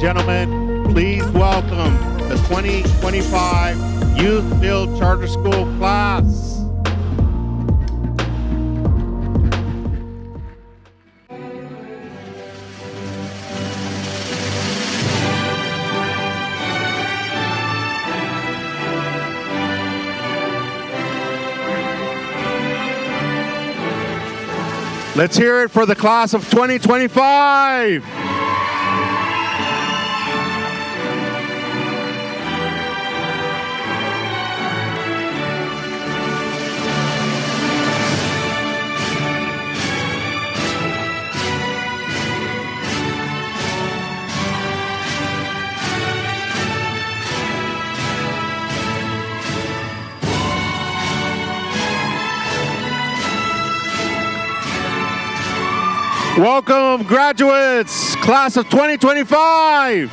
gentlemen, please welcome the 2025 Youth Build Charter School class. Let's hear it for the class of 2025. Welcome, graduates, class of 2025.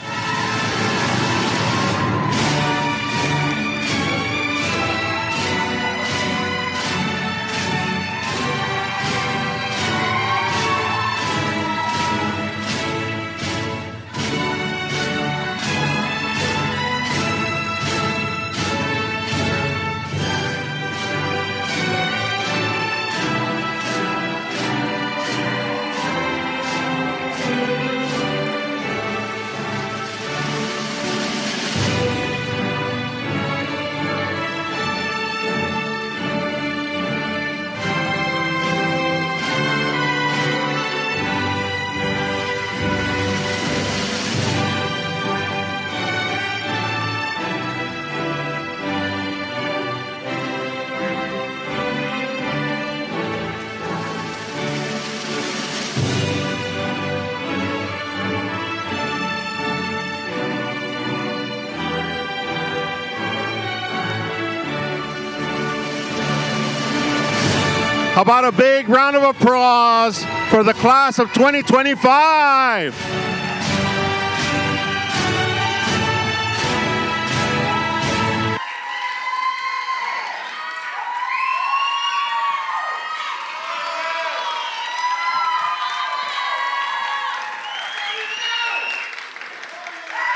How about a big round of applause for the class of 2025?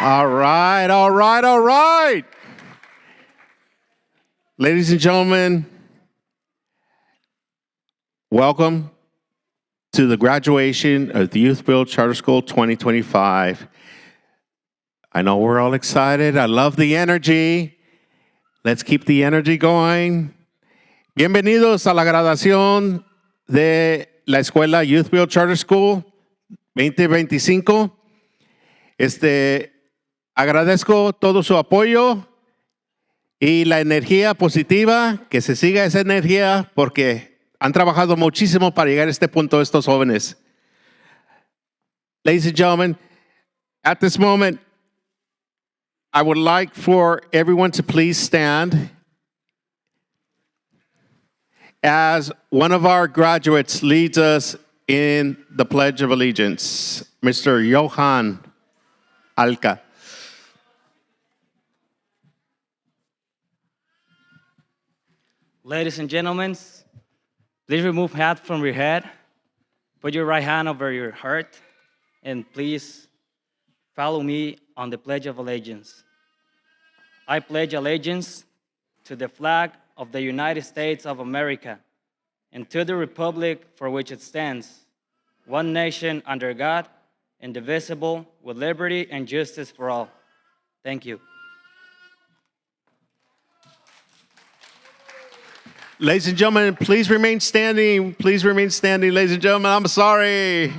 All right, all right, all right. Ladies and gentlemen, welcome to the graduation of the Youth Build Charter School 2025. I know we're all excited. I love the energy. Let's keep the energy going. Bienvenidos a la graduación de la Escuela Youth Build Charter School 2025. Agradezco todo su apoyo y la energía positiva, que se siga esa energía porque han trabajado muchísimo para llegar a este punto estos jóvenes. Ladies and gentlemen, at this moment, I would like for everyone to please stand as one of our graduates leads us in the Pledge of Allegiance, Mr. Johan Alca. Ladies and gentlemen, please remove hat from your head, put your right hand over your heart, and please follow me on the Pledge of Allegiance. I pledge allegiance to the flag of the United States of America and to the republic for which it stands, one nation under God, indivisible, with liberty and justice for all. Thank you. Ladies and gentlemen, please remain standing. Please remain standing, ladies and gentlemen. I'm sorry.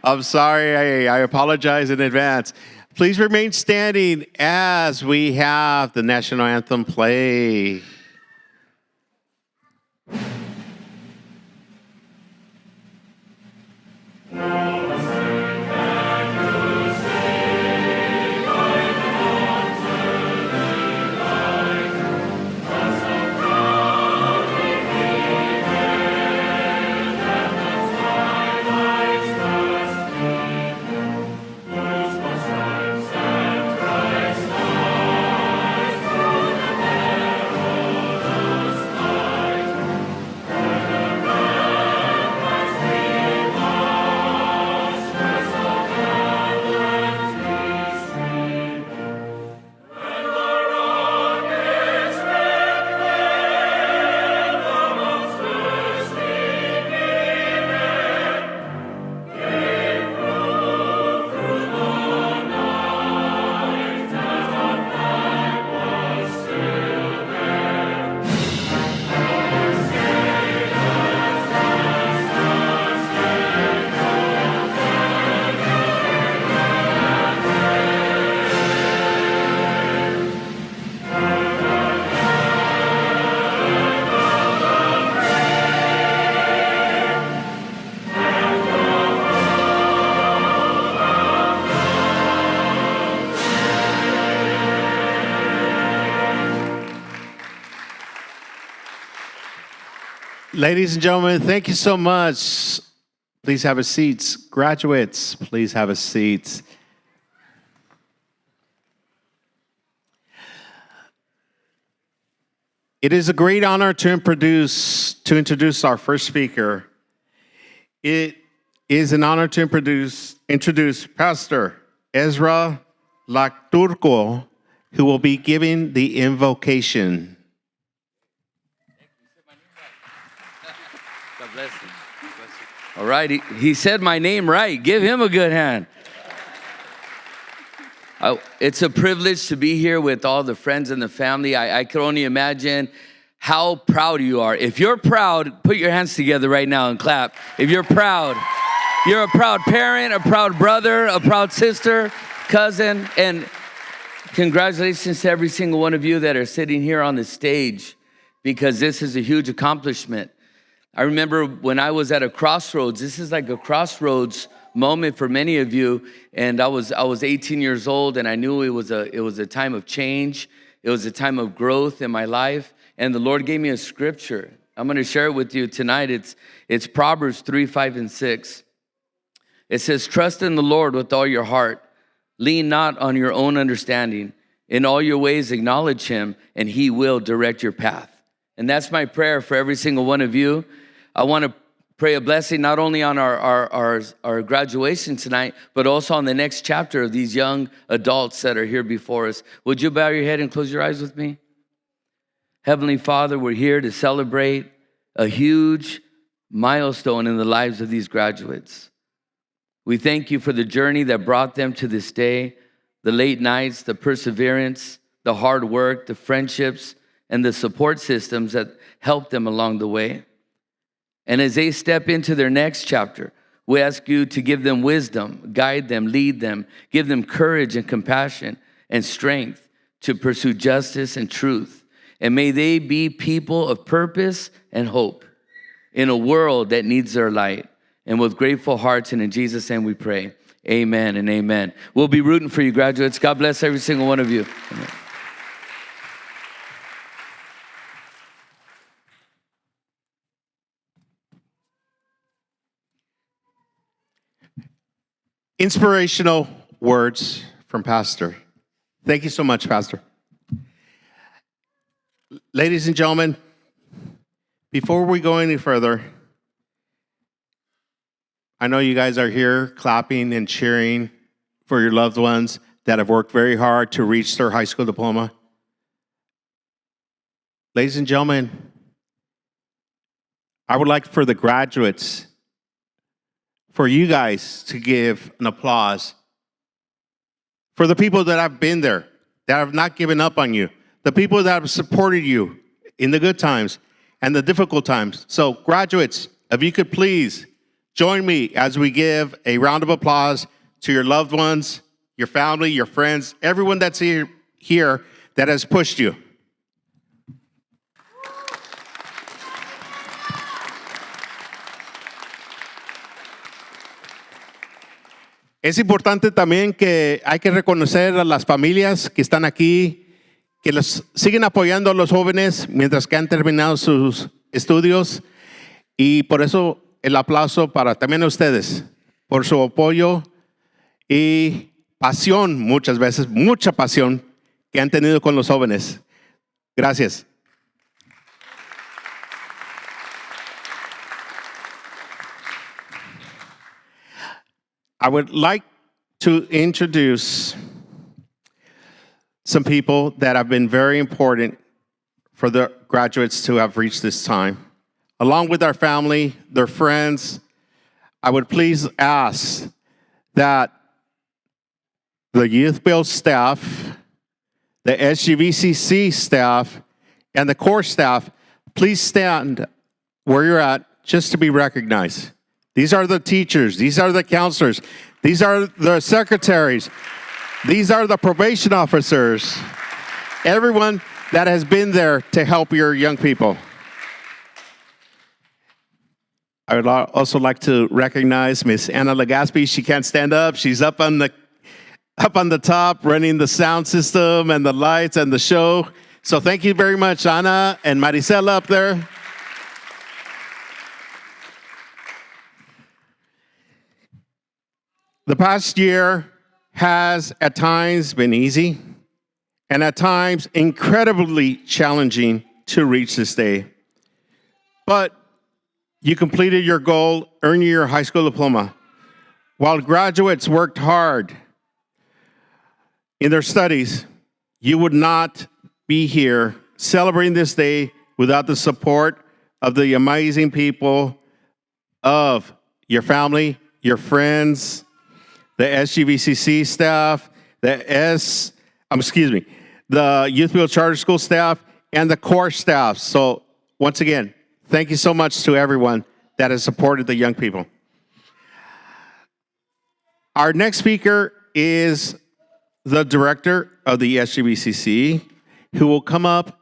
I'm sorry. I apologize in advance. Please remain standing as we have the national anthem play. Ladies and gentlemen, thank you so much. Please have a seat. Graduates, please have a seat. It is a great honor to introduce our first speaker. It is an honor to introduce Pastor Ezra Lacturco, who will be giving the invocation. God bless you. All right, he said my name right. Give him a good hand. It's a privilege to be here with all the friends and the family. I can only imagine how proud you are. If you're proud, put your hands together right now and clap. If you're proud, you're a proud parent, a proud brother, a proud sister, cousin, and congratulations to every single one of you that are sitting here on the stage, because this is a huge accomplishment. I remember when I was at a crossroads. This is like a crossroads moment for many of you, and I was 18 years old, and I knew it was a time of change. It was a time of growth in my life, and the Lord gave me a scripture. I'm going to share it with you tonight. It's Proverbs 3, 5, and 6. It says, "Trust in the Lord with all your heart. Lean not on your own understanding. In all your ways acknowledge him, and he will direct your path." And that's my prayer for every single one of you. I want to pray a blessing not only on our graduation tonight, but also on the next chapter of these young adults that are here before us. Would you bow your head and close your eyes with me? Heavenly Father, we're here to celebrate a huge milestone in the lives of these graduates. We thank you for the journey that brought them to this day, the late nights, the perseverance, the hard work, the friendships, and the support systems that helped them along the way. And as they step into their next chapter, we ask you to give them wisdom, guide them, lead them, give them courage and compassion and strength to pursue justice and truth. And may they be people of purpose and hope in a world that needs their light. And with grateful hearts, and in Jesus' name we pray, amen and amen. We'll be rooting for you, graduates. God bless every single one of you. Amen. Inspirational words from Pastor. Thank you so much, Pastor. Ladies and gentlemen, before we go any further, I know you guys are here clapping and cheering for your loved ones that have worked very hard to reach their high school diploma. Ladies and gentlemen, I would like for the graduates, for you guys to give an applause for the people that have been there, that have not given up on you, the people that have supported you in the good times and the difficult times. So graduates, if you could please join me as we give a round of applause to your loved ones, your family, your friends, everyone that's here that has pushed you. Es importante también que hay que reconocer a las familias que están aquí, que los siguen apoyando a los jóvenes mientras que han terminado sus estudios, y por eso el aplauso para también a ustedes por su apoyo y pasión, muchas veces, mucha pasión que han tenido con los jóvenes. Gracias. I would like to introduce some people that have been very important for the graduates to have reached this time. Along with our family, their friends, I would please ask that the Youth Build staff, the SGVCC staff, and the core staff, please stand where you're at just to be recognized. These are the teachers. These are the counselors. These are the secretaries. These are the probation officers. Everyone that has been there to help your young people. I would also like to recognize Miss Anna Legaspi. She can't stand up. She's up on the top, running the sound system and the lights and the show. So thank you very much, Anna and Maricela up there. The past year has at times been easy and at times incredibly challenging to reach this day. But you completed your goal, earning your high school diploma. While graduates worked hard in their studies, you would not be here celebrating this day without the support of the amazing people of your family, your friends, the SGVCC staff, the Youthville Charter School staff, and the core staff. So once again, thank you so much to everyone that has supported the young people. Our next speaker is the director of the SGVCC, who will come up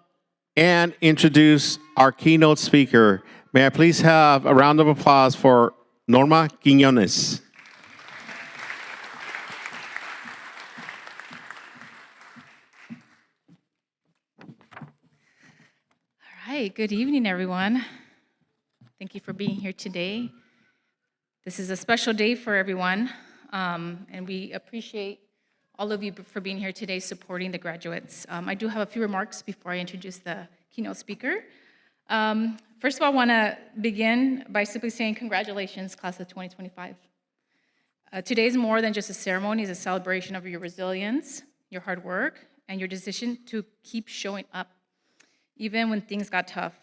and introduce our keynote speaker. May I please have a round of applause for Norma Quiñones. Hi, good evening, everyone. Thank you for being here today. This is a special day for everyone, and we appreciate all of you for being here today supporting the graduates. I do have a few remarks before I introduce the keynote speaker. First of all, I want to begin by simply saying congratulations, class of 2025. Today is more than just a ceremony, it's a celebration of your resilience, your hard work, and your decision to keep showing up even when things got tough.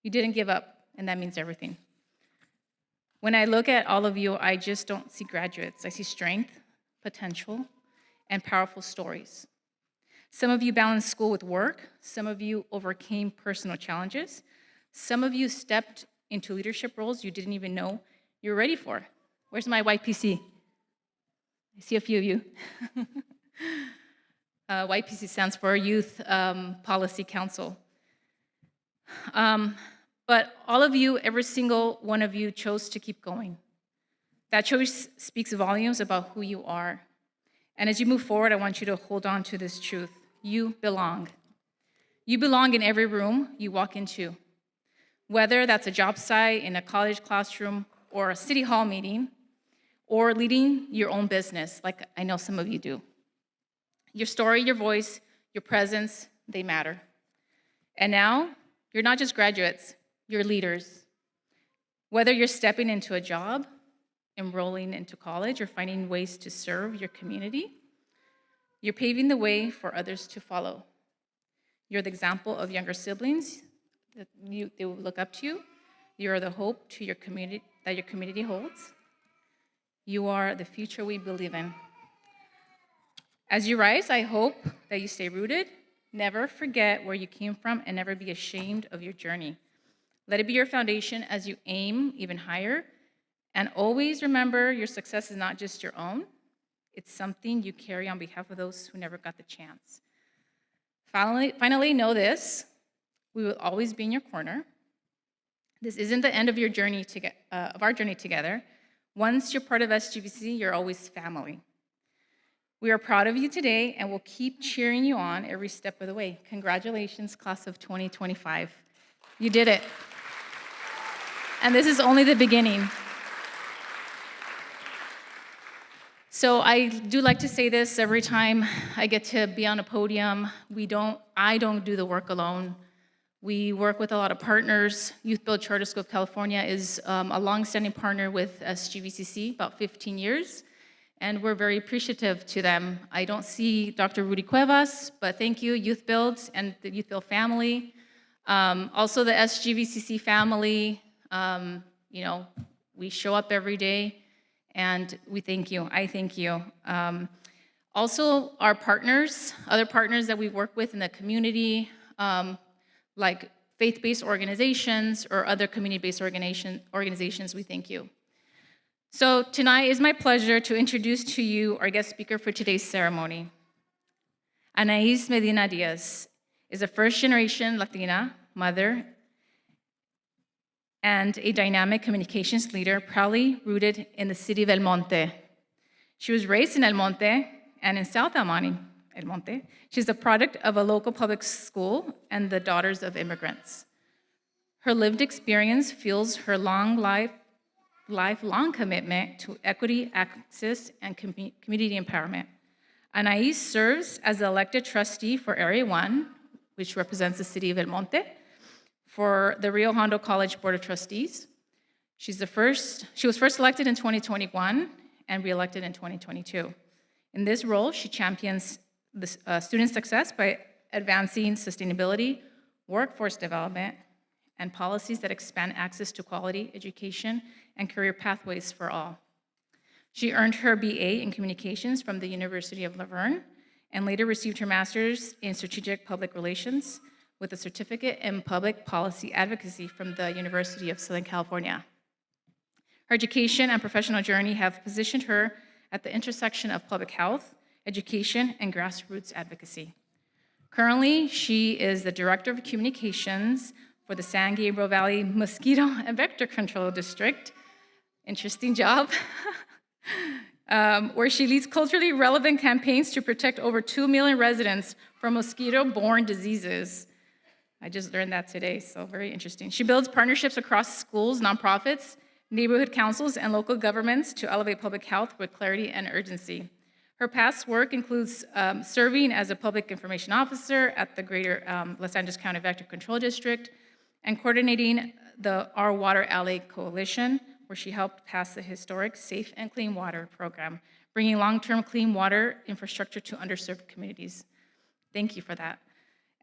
You didn't give up, and that means everything. When I look at all of you, I just don't see graduates. I see strength, potential, and powerful stories. Some of you balanced school with work. Some of you overcame personal challenges. Some of you stepped into leadership roles you didn't even know you were ready for. Where's my YPC? I see a few of you. YPC stands for Youth Policy Council. But all of you, every single one of you chose to keep going. That choice speaks volumes about who you are. And as you move forward, I want you to hold on to this truth. You belong. You belong in every room you walk into. Whether that's a job site, in a college classroom, or a city hall meeting, or leading your own business, like I know some of you do. Your story, your voice, your presence, they matter. And now, you're not just graduates, you're leaders. Whether you're stepping into a job, enrolling into college, or finding ways to serve your community, you're paving the way for others to follow. You're the example of younger siblings that they will look up to you. You are the hope to your community that your community holds. You are the future we believe in. As you rise, I hope that you stay rooted, never forget where you came from, and never be ashamed of your journey. Let it be your foundation as you aim even higher, and always remember your success is not just your own, it's something you carry on behalf of those who never got the chance. Finally, know this, we will always be in your corner. This isn't the end of your journey of our journey together. Once you're part of SGVC, you're always family. We are proud of you today, and we'll keep cheering you on every step of the way. Congratulations, class of 2025. You did it. And this is only the beginning. So I do like to say this every time I get to be on a podium. I don't do the work alone. We work with a lot of partners. Youthville Charter School of California is a longstanding partner with SGVCC, about 15 years. And we're very appreciative to them. I don't see Dr. Rudy Cuevas, but thank you, Youthville and the Youthville family. Also the SGVCC family, we show up every day, and we thank you. I thank you. Also, our partners, other partners that we work with in the community, like faith-based organizations or other community-based organizations, we thank you. So tonight is my pleasure to introduce to you our guest speaker for today's ceremony. Anais Medina Diaz is a first-generation Latina mother and a dynamic communications leader proudly rooted in the city of El Monte. She was raised in El Monte and in South El Monte. She's a product of a local public school and the daughters of immigrants. Her lived experience fuels her long life lifelong commitment to equity, access, and community empowerment. Anais serves as the elected trustee for Area 1, which represents the city of El Monte, for the Rio Hondo College Board of Trustees. She was first elected in 2021 and reelected in 2022. In this role, she champions the student success by advancing sustainability, workforce development, and policies that expand access to quality education and career pathways for all. She earned her BA in Communications from the University of Laverne and later received her master's in Strategic Public Relations with a certificate in Public Policy Advocacy from the University of Southern California. Her education and professional journey have positioned her at the intersection of public health, education, and grassroots advocacy. Currently, she is the Director of Communications for the San Gabriel Valley Mosquito and Vector Control District. Interesting job. Where she leads culturally relevant campaigns to protect over 2 million residents from mosquito-borne diseases. I just learned that today, so very interesting. She builds partnerships across schools, nonprofits, neighborhood councils, and local governments to elevate public health with clarity and urgency. Her past work includes serving as a public information officer at the Greater Los Angeles County Vector Control District and coordinating the Our Water LA Coalition, where she helped pass the historic Safe and Clean Water program, bringing long-term clean water infrastructure to underserved communities. Thank you for that.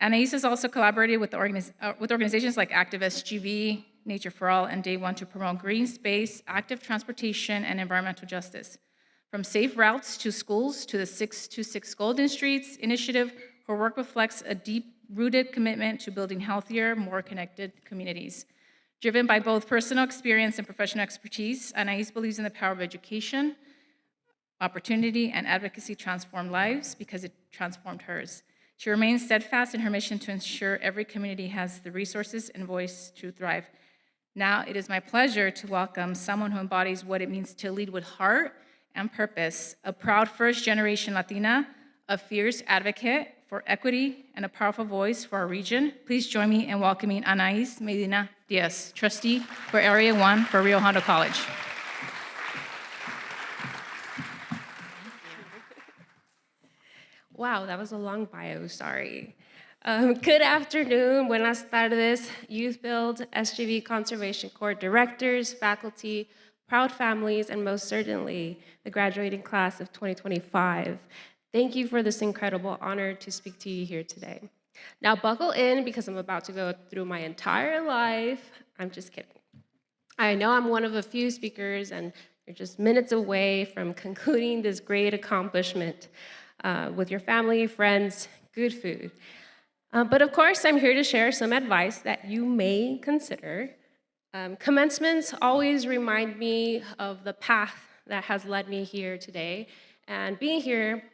Anais has also collaborated with organizations like Active SGV, Nature for All, and Day One to promote green space, active transportation, and environmental justice. From safe routes to schools to the 626 Golden Streets initiative, her work reflects a deep-rooted commitment to building healthier, more connected communities. Driven by both personal experience and professional expertise, Anais believes in the power of education, opportunity, and advocacy transform lives because it transformed hers. She remains steadfast in her mission to ensure every community has the resources and voice to thrive. Now it is my pleasure to welcome someone who embodies what it means to lead with heart and purpose, a proud first-generation Latina, a fierce advocate for equity, and a powerful voice for our region. Please join me in welcoming Anais Medina Diaz, trustee for Area 1 for Rio Hondo College. Wow, that was a long bio, sorry. Good afternoon, buenas tardes, Youth Build, SGV Conservation Corps directors, faculty, proud families, and most certainly the graduating class of 2025. Thank you for this incredible honor to speak to you here today. Now buckle in because I'm about to go through my entire life. I'm just kidding. I know I'm one of a few speakers and you're just minutes away from concluding this great accomplishment with your family, friends, good food. But of course, I'm here to share some advice that you may consider. Commencements always remind me of the path that has led me here today, and being here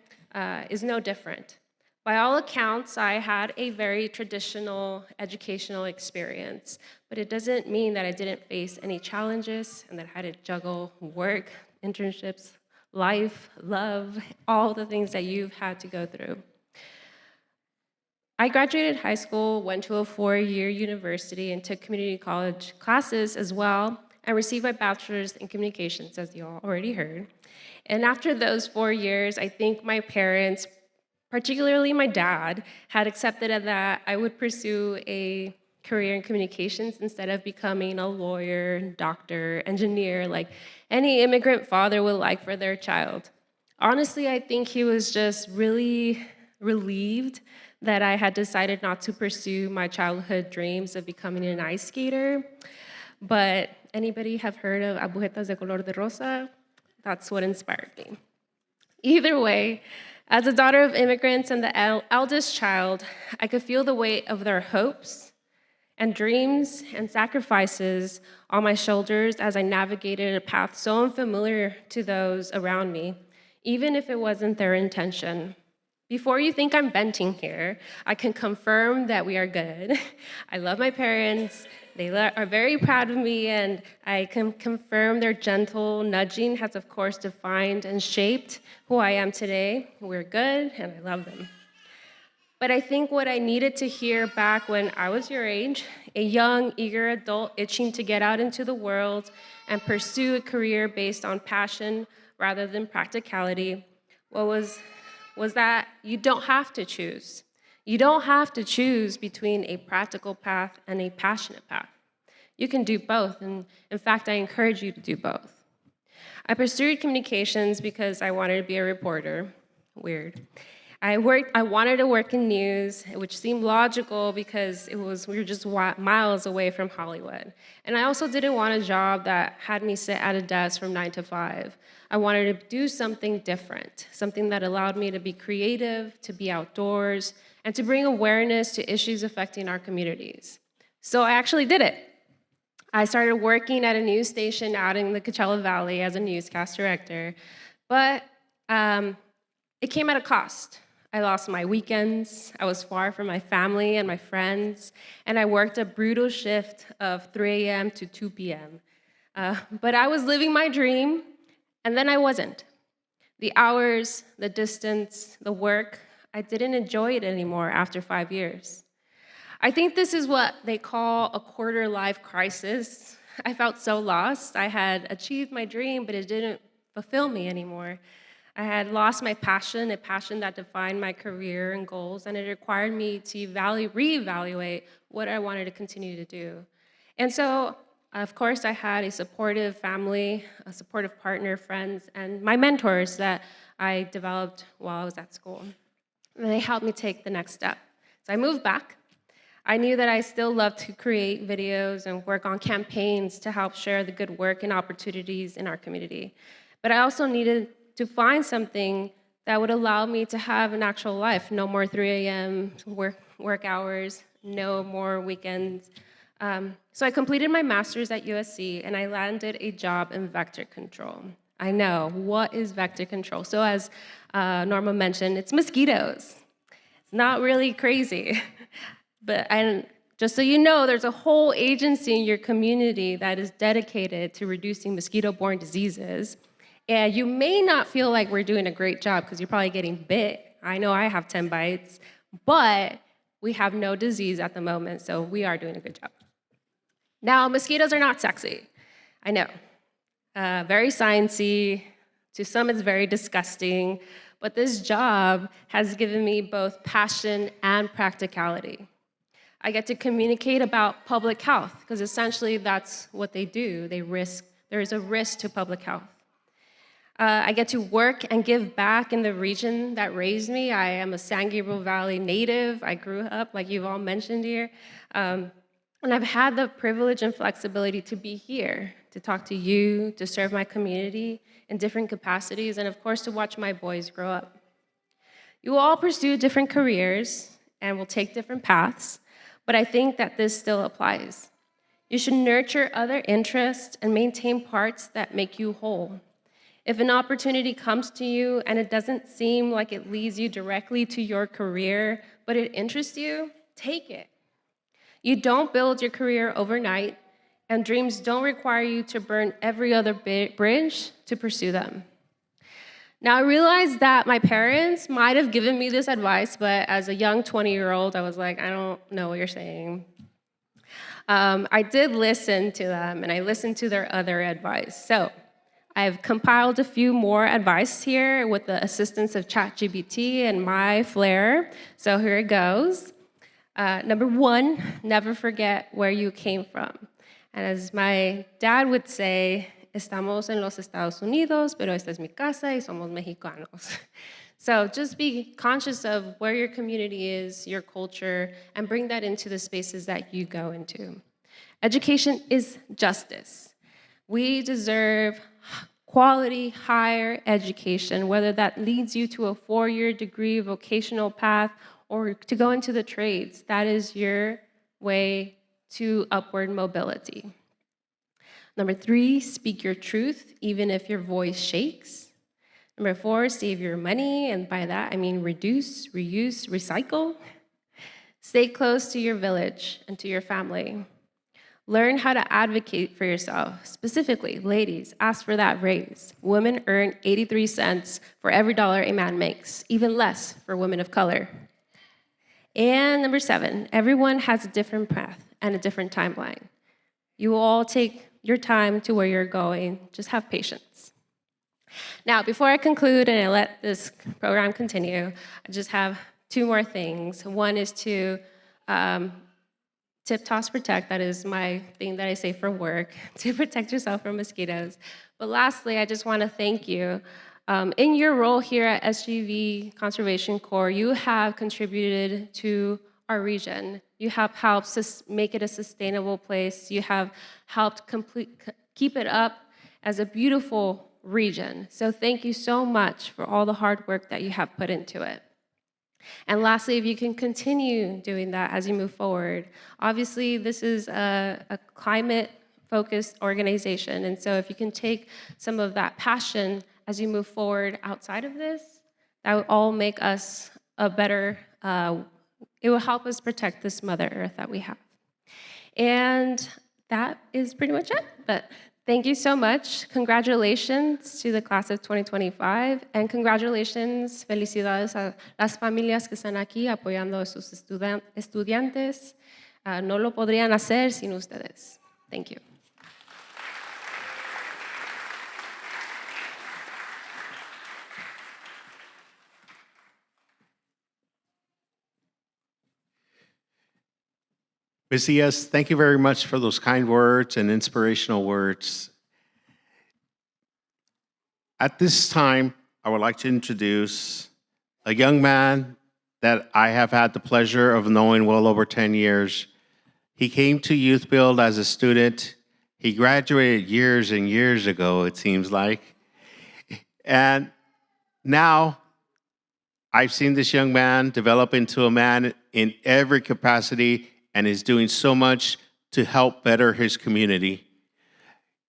is no different. By all accounts, I had a very traditional educational experience, but it doesn't mean that I didn't face any challenges and that I had to juggle work, internships, life, love, all the things that you've had to go through. I graduated high school, went to a 4-year university, and took community college classes as well, and received my bachelor's in communications, as you all already heard. And after those 4 years, I think my parents, particularly my dad, had accepted that I would pursue a career in communications instead of becoming a lawyer, doctor, engineer, like any immigrant father would like for their child. Honestly, I think he was just really relieved that I had decided not to pursue my childhood dreams of becoming an ice skater. But anybody have heard of agujetas de color de rosa? That's what inspired me. Either way, as a daughter of immigrants and the eldest child, I could feel the weight of their hopes and dreams and sacrifices on my shoulders as I navigated a path so unfamiliar to those around me, even if it wasn't their intention. Before you think I'm venting here, I can confirm that we are good. I love my parents. They are very proud of me, and I can confirm their gentle nudging has, of course, defined and shaped who I am today. We're good, and I love them. But I think what I needed to hear back when I was your age, a young, eager adult itching to get out into the world and pursue a career based on passion rather than practicality, was that you don't have to choose. You don't have to choose between a practical path and a passionate path. You can do both, and in fact, I encourage you to do both. I pursued communications because I wanted to be a reporter. Weird. I wanted to work in news, which seemed logical because we were just miles away from Hollywood. And I also didn't want a job that had me sit at a desk from 9 to 5. I wanted to do something different, something that allowed me to be creative, to be outdoors, and to bring awareness to issues affecting our communities. So I actually did it. I started working at a news station out in the Coachella Valley as a newscast director, but it came at a cost. I lost my weekends, I was far from my family and my friends, and I worked a brutal shift of 3 a.m. to 2 p.m. But I was living my dream, and then I wasn't. The hours, the distance, the work, I didn't enjoy it anymore after 5 years. I think this is what they call a quarter-life crisis. I felt so lost. I had achieved my dream, but it didn't fulfill me anymore. I had lost my passion, a passion that defined my career and goals, and it required me to reevaluate what I wanted to continue to do. And so, of course, I had a supportive family, a supportive partner, friends, and my mentors that I developed while I was at school. And they helped me take the next step. So I moved back. I knew that I still loved to create videos and work on campaigns to help share the good work and opportunities in our community. But I also needed to find something that would allow me to have an actual life. No more 3 a.m. work hours, no more weekends. So I completed my master's at USC, and I landed a job in vector control. I know, what is vector control? So as Norma mentioned, it's mosquitoes. It's not really crazy. But just so you know, there's a whole agency in your community that is dedicated to reducing mosquito-borne diseases. And you may not feel like we're doing a great job because you're probably getting bit. I know I have 10 bites, but we have no disease at the moment, so we are doing a good job. Now, mosquitoes are not sexy. I know. Very sciencey. To some, it's very disgusting. But this job has given me both passion and practicality. I get to communicate about public health, because essentially that's what they do. There is a risk to public health. I get to work and give back in the region that raised me. I am a San Gabriel Valley native. I grew up, like you've all mentioned here. And I've had the privilege and flexibility to be here, to talk to you, to serve my community in different capacities, and of course, to watch my boys grow up. You will all pursue different careers and will take different paths, but I think that this still applies. You should nurture other interests and maintain parts that make you whole. If an opportunity comes to you and it doesn't seem like it leads you directly to your career, but it interests you, take it. You don't build your career overnight, and dreams don't require you to burn every other bridge to pursue them. Now, I realize that my parents might have given me this advice, but as a young 20-year-old, I was like, I don't know what you're saying. I did listen to them, and I listened to their other advice. So I've compiled a few more advice here with the assistance of ChatGPT and my flair. So here it goes. Number 1, never forget where you came from. And as my dad would say, estamos en los Estados Unidos, pero esta es mi casa y somos mexicanos. So just be conscious of where your community is, your culture, and bring that into the spaces that you go into. Education is justice. We deserve quality higher education, whether that leads you to a 4-year degree vocational path or to go into the trades. That is your way to upward mobility. Number 3, speak your truth, even if your voice shakes. Number 4, save your money, and by that I mean reduce, reuse, recycle. Stay close to your village and to your family. Learn how to advocate for yourself. Specifically, ladies, ask for that raise. Women earn 83 cents for every dollar a man makes, even less for women of color. And number 7, everyone has a different path and a different timeline. You will all take your time to where you're going. Just have patience. Now, before I conclude and I let this program continue, I just have 2 more things. One is to tip, toss, protect. That is my thing that I say for work, to protect yourself from mosquitoes. But lastly, I just want to thank you. In your role here at SGV Conservation Corps, you have contributed to our region. You have helped make it a sustainable place. You have helped keep it up as a beautiful region. So thank you so much for all the hard work that you have put into it. And lastly, if you can continue doing that as you move forward. Obviously, this is a climate-focused organization, and so if you can take some of that passion as you move forward outside of this, that will all make us a better, it will help us protect this Mother Earth that we have. And that is pretty much it, but thank you so much. Congratulations to the class of 2025, and congratulations, felicidades a las familias que están aquí apoyando a sus estudiantes. No lo podrían hacer sin ustedes. Thank you. Ms. Diaz, thank you very much for those kind words and inspirational words. At this time, I would like to introduce a young man that I have had the pleasure of knowing well over 10 years. He came to Youth Build as a student. He graduated years and years ago, it seems like. And now I've seen this young man develop into a man in every capacity and is doing so much to help better his community.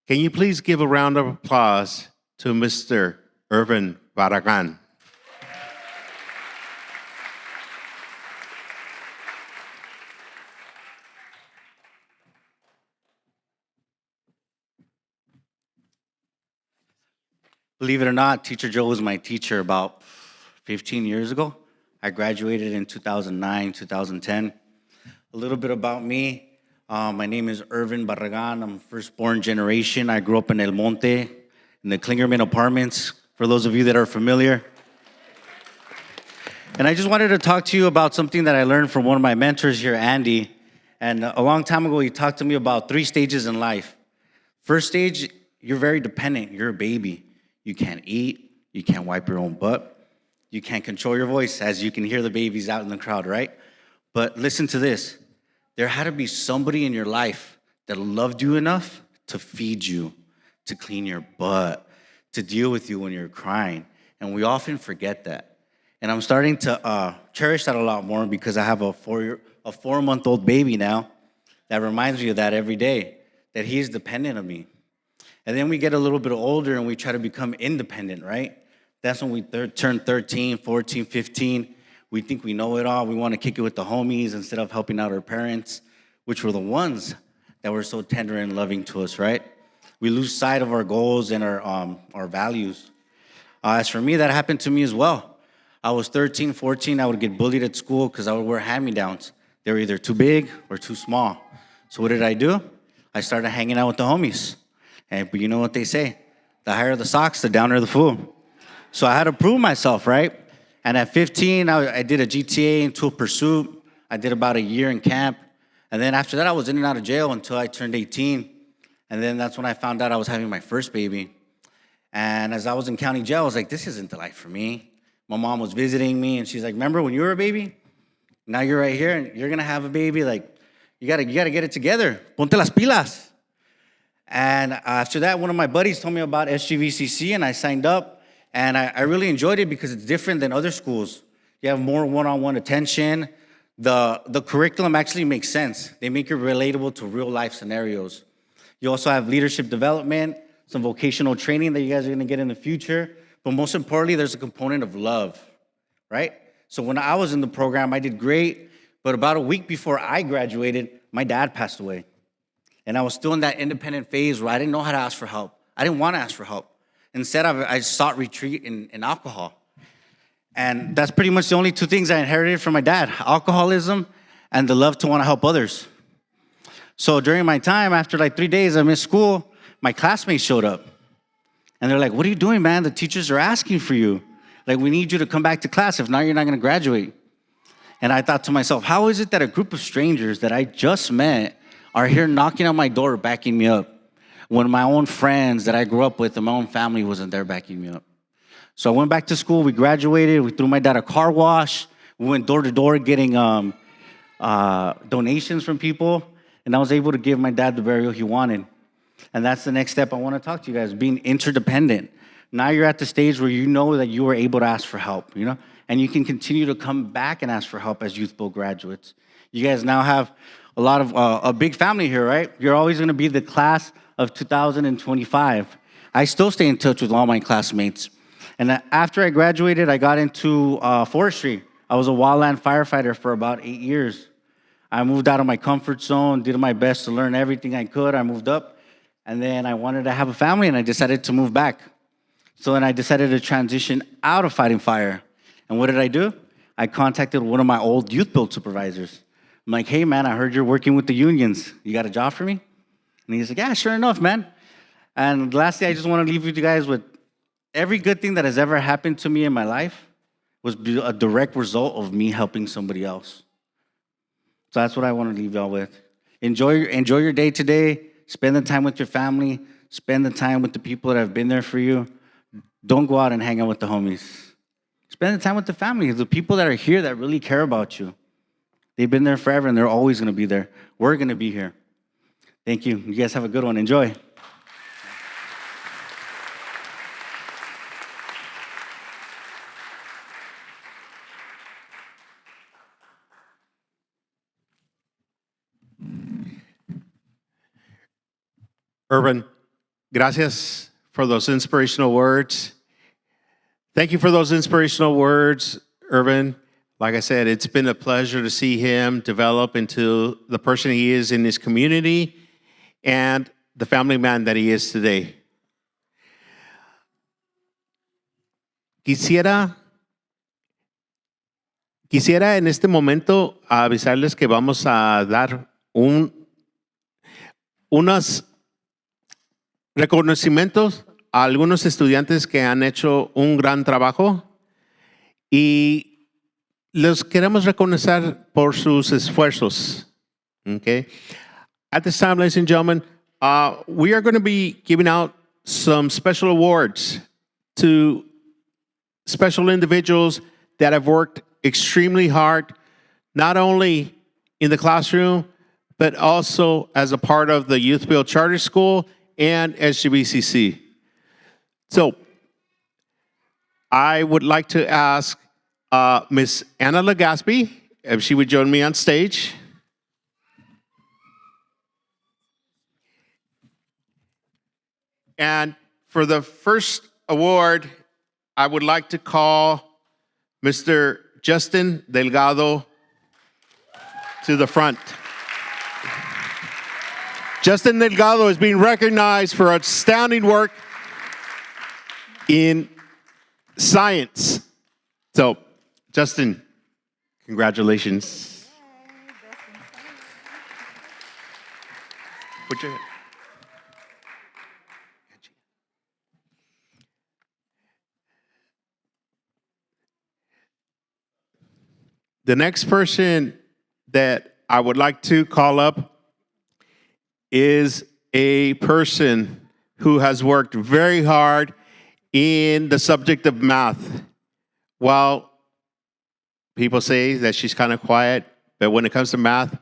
Can you please give a round of applause to Mr. Irvin Barragan? Believe it or not, Teacher Joe was my teacher about 15 years ago. I graduated in 2009, 2010. A little bit about me. My name is Irvin Barragan. I'm first-born generation. I grew up in El Monte, in the Klingerman Apartments, for those of you that are familiar. And I just wanted to talk to you about something that I learned from one of my mentors here, Andy. And a long time ago, he talked to me about 3 stages in life. First stage, you're very dependent. You're a baby. You can't eat. You can't wipe your own butt. You can't control your voice, as you can hear the babies out in the crowd, right? But listen to this. There had to be somebody in your life that loved you enough to feed you, to clean your butt, to deal with you when you're crying. And we often forget that. And I'm starting to cherish that a lot more because I have a 4-month-old baby now that reminds me of that every day, that he is dependent on me. And then we get a little bit older and we try to become independent, right? That's when we turn 13, 14, 15. We think we know it all. We want to kick it with the homies instead of helping out our parents, which were the ones that were so tender and loving to us, right? We lose sight of our goals and our values. As for me, that happened to me as well. I was 13, 14. I would get bullied at school because I would wear hand-me-downs. They were either too big or too small. So what did I do? I started hanging out with the homies. But you know what they say? The higher the socks, the downer the fool. So I had to prove myself, right? And at 15, I did a GTA in Tool Pursuit. I did about a year in camp. And then after that, I was in and out of jail until I turned 18. And then that's when I found out I was having my first baby. And as I was in county jail, I was like, this isn't the life for me. My mom was visiting me, and she's like, remember when you were a baby? Now you're right here, and you're going to have a baby. Like, you gotta get it together. Ponte las pilas. And after that, one of my buddies told me about SGVCC, and I signed up. And I really enjoyed it because it's different than other schools. You have more one-on-one attention. The curriculum actually makes sense. They make it relatable to real-life scenarios. You also have leadership development, some vocational training that you guys are going to get in the future. But most importantly, there's a component of love, right? So when I was in the program, I did great. But about a week before I graduated, my dad passed away. And I was still in that independent phase where I didn't know how to ask for help. I didn't want to ask for help. Instead, I sought retreat in alcohol. And that's pretty much the only two things I inherited from my dad: alcoholism and the love to want to help others. So during my time, after like 3 days I missed school, my classmates showed up. And they're like, "What are you doing, man? The teachers are asking for you. Like, we need you to come back to class. If not, you're not going to graduate." And I thought to myself, how is it that a group of strangers that I just met are here knocking on my door, backing me up, when my own friends that I grew up with and my own family wasn't there backing me up? So I went back to school. We graduated. We threw my dad a car wash. We went door to door getting donations from people. And I was able to give my dad the burial he wanted. And that's the next step I want to talk to you guys, being interdependent. Now you're at the stage where you know that you were able to ask for help, and you can continue to come back and ask for help as Youth Build graduates. You guys now have a lot of, a big family here, right? You're always going to be the class of 2025. I still stay in touch with all my classmates. And after I graduated, I got into forestry. I was a wildland firefighter for about 8 years. I moved out of my comfort zone, did my best to learn everything I could. I moved up. And then I wanted to have a family, and I decided to move back. So then I decided to transition out of fighting fire. And what did I do? I contacted one of my old Youth Build supervisors. I'm like, "Hey, man, I heard you're working with the unions. You got a job for me?" And he's like, "Yeah, sure enough, man." And lastly, I just want to leave you guys with every good thing that has ever happened to me in my life was a direct result of me helping somebody else. So that's what I want to leave y'all with. Enjoy your day today. Spend the time with your family. Spend the time with the people that have been there for you. Don't go out and hang out with the homies. Spend the time with the family, the people that are here that really care about you. They've been there forever, and they're always going to be there. We're going to be here. Thank you. You guys have a good one. Enjoy. Urban, gracias for those inspirational words. Thank you for those inspirational words, Urban. Like I said, it's been a pleasure to see him develop into the person he is in his community and the family man that he is today. Quisiera en este momento avisarles que vamos a dar unos reconocimientos a algunos estudiantes que han hecho un gran trabajo y los queremos reconocer por sus esfuerzos. Okay? At this time, ladies and gentlemen, we are going to be giving out some special awards to special individuals that have worked extremely hard, not only in the classroom, but also as a part of the Youth Build Charter School and SGVCC. So I would like to ask Miss Anna Legaspi if she would join me on stage. And for the first award, I would like to call Mr. Justin Delgado to the front. Justin Delgado is being recognized for outstanding work in science. So, Justin, congratulations. Put your hand. The next person that I would like to call up is a person who has worked very hard in the subject of math. While people say that she's kind of quiet, but when it comes to math,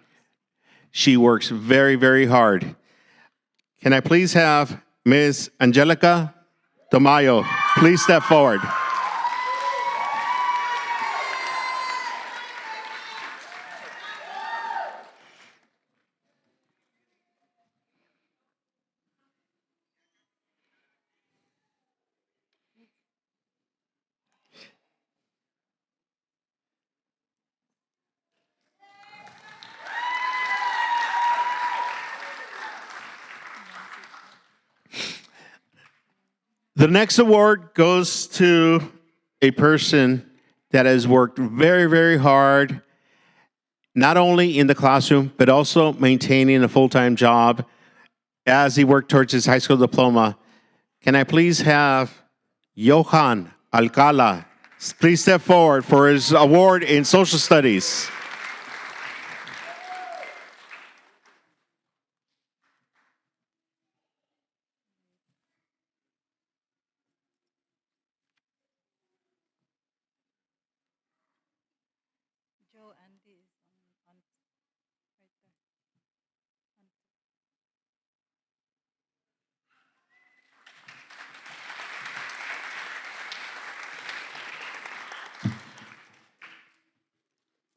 she works very, very hard. Can I please have Ms. Angelica Tamayo please step forward? The next award goes to a person that has worked very, very hard, not only in the classroom, but also maintaining a full-time job as he worked towards his high school diploma. Can I please have Johan Alcala please step forward for his award in social studies?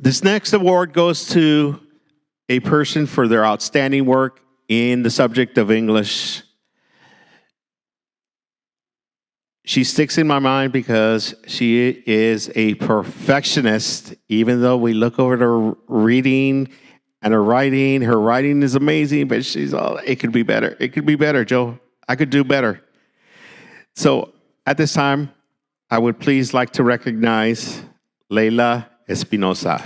This next award goes to a person for their outstanding work in the subject of English. She sticks in my mind because she is a perfectionist, even though we look over at her reading and her writing is amazing, but she's all, it could be better. It could be better, Joe. I could do better. So at this time, I would please like to recognize Leila Espinosa.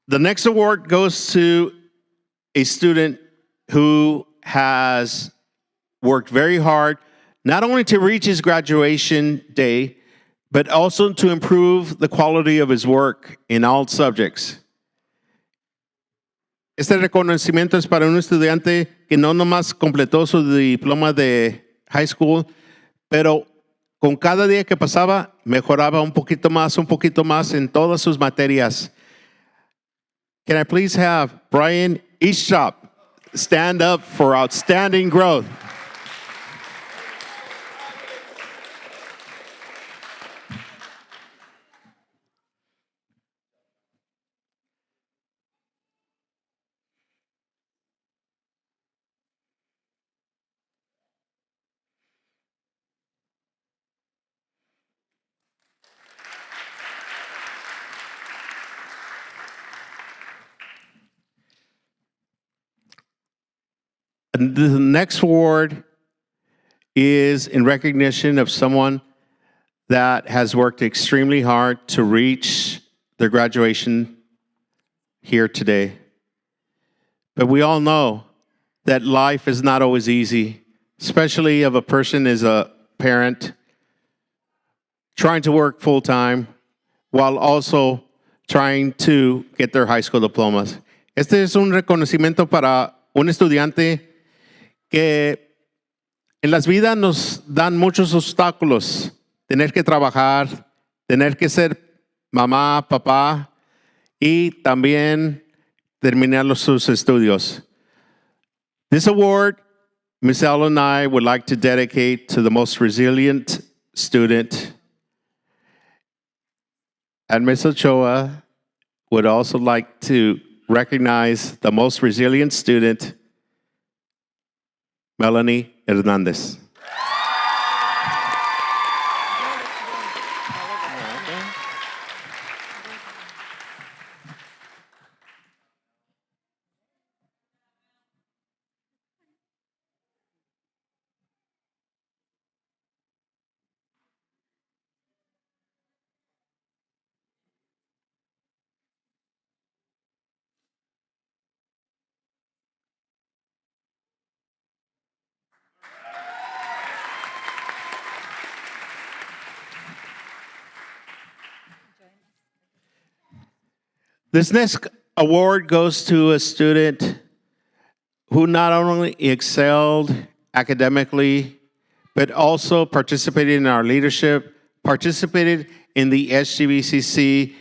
The next award goes to a student who has worked very hard, not only to reach his graduation day, but also to improve the quality of his work in all subjects. Este reconocimiento es para un estudiante que no nomás completó su diploma de high school, pero con cada día que pasaba mejoraba un poquito más en todas sus materias. Can I please have Brian Eastchop stand up for outstanding growth? And the next award is in recognition of someone that has worked extremely hard to reach their graduation here today. But we all know that life is not always easy, especially if a person is a parent trying to work full-time while also trying to get their high school diplomas. Este es un reconocimiento para un estudiante que en las vidas nos dan muchos obstáculos. Tener que trabajar, tener que ser mamá, papá y también terminar sus estudios. This award, Ms. Ella and I would like to dedicate to the most resilient student. And Ms. Ochoa would also like to recognize the most resilient student, Melanie Hernandez. This next award goes to a student who not only excelled academically, but also participated in our leadership, participated in the SGVCC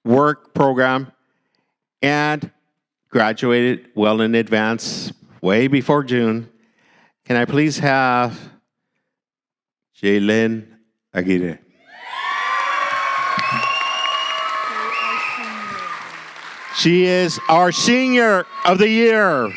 work program, and graduated well in advance way before June. Can I please have Jalen Aguirre? She is our Senior of the Year.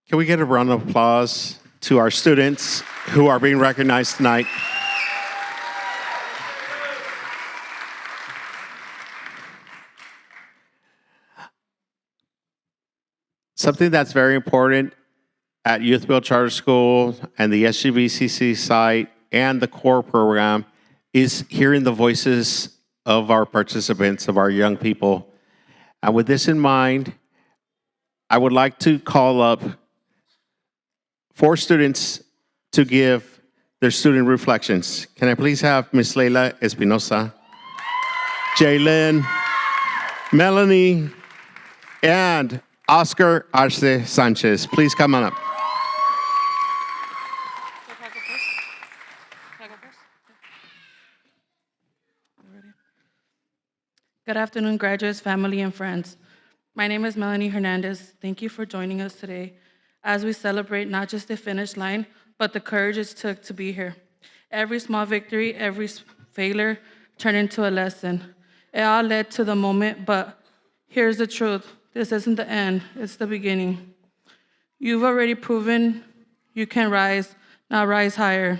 Can we get a round of applause to our students who are being recognized tonight? Something that's very important at Youth Build Charter School and the SGVCC site and the core program is hearing the voices of our participants, of our young people. And with this in mind, I would like to call up 4 students to give their student reflections. Can I please have Miss Leila Espinosa, Jalen, Melanie, and Oscar Arce Sanchez. Please come on up. Good afternoon, graduates, family, and friends. My name is Melanie Hernandez. Thank you for joining us today as we celebrate not just the finish line, but the courage it took to be here. Every small victory, every failure turned into a lesson. It all led to the moment, but here's the truth. This isn't the end, it's the beginning. You've already proven you can rise, now rise higher.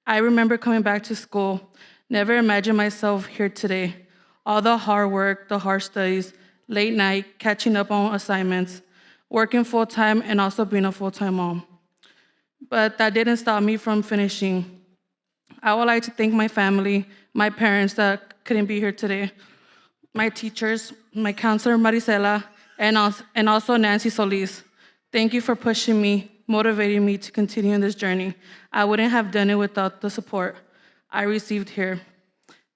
I remember coming back to school, never imagined myself here today. All the hard work, the hard studies, late night, catching up on assignments, working full-time, and also being a full-time mom. But that didn't stop me from finishing. I would like to thank my family, my parents that couldn't be here today, my teachers, my counselor, Marisela, and also Nancy Solis. Thank you for pushing me, motivating me to continue in this journey. I wouldn't have done it without the support I received here.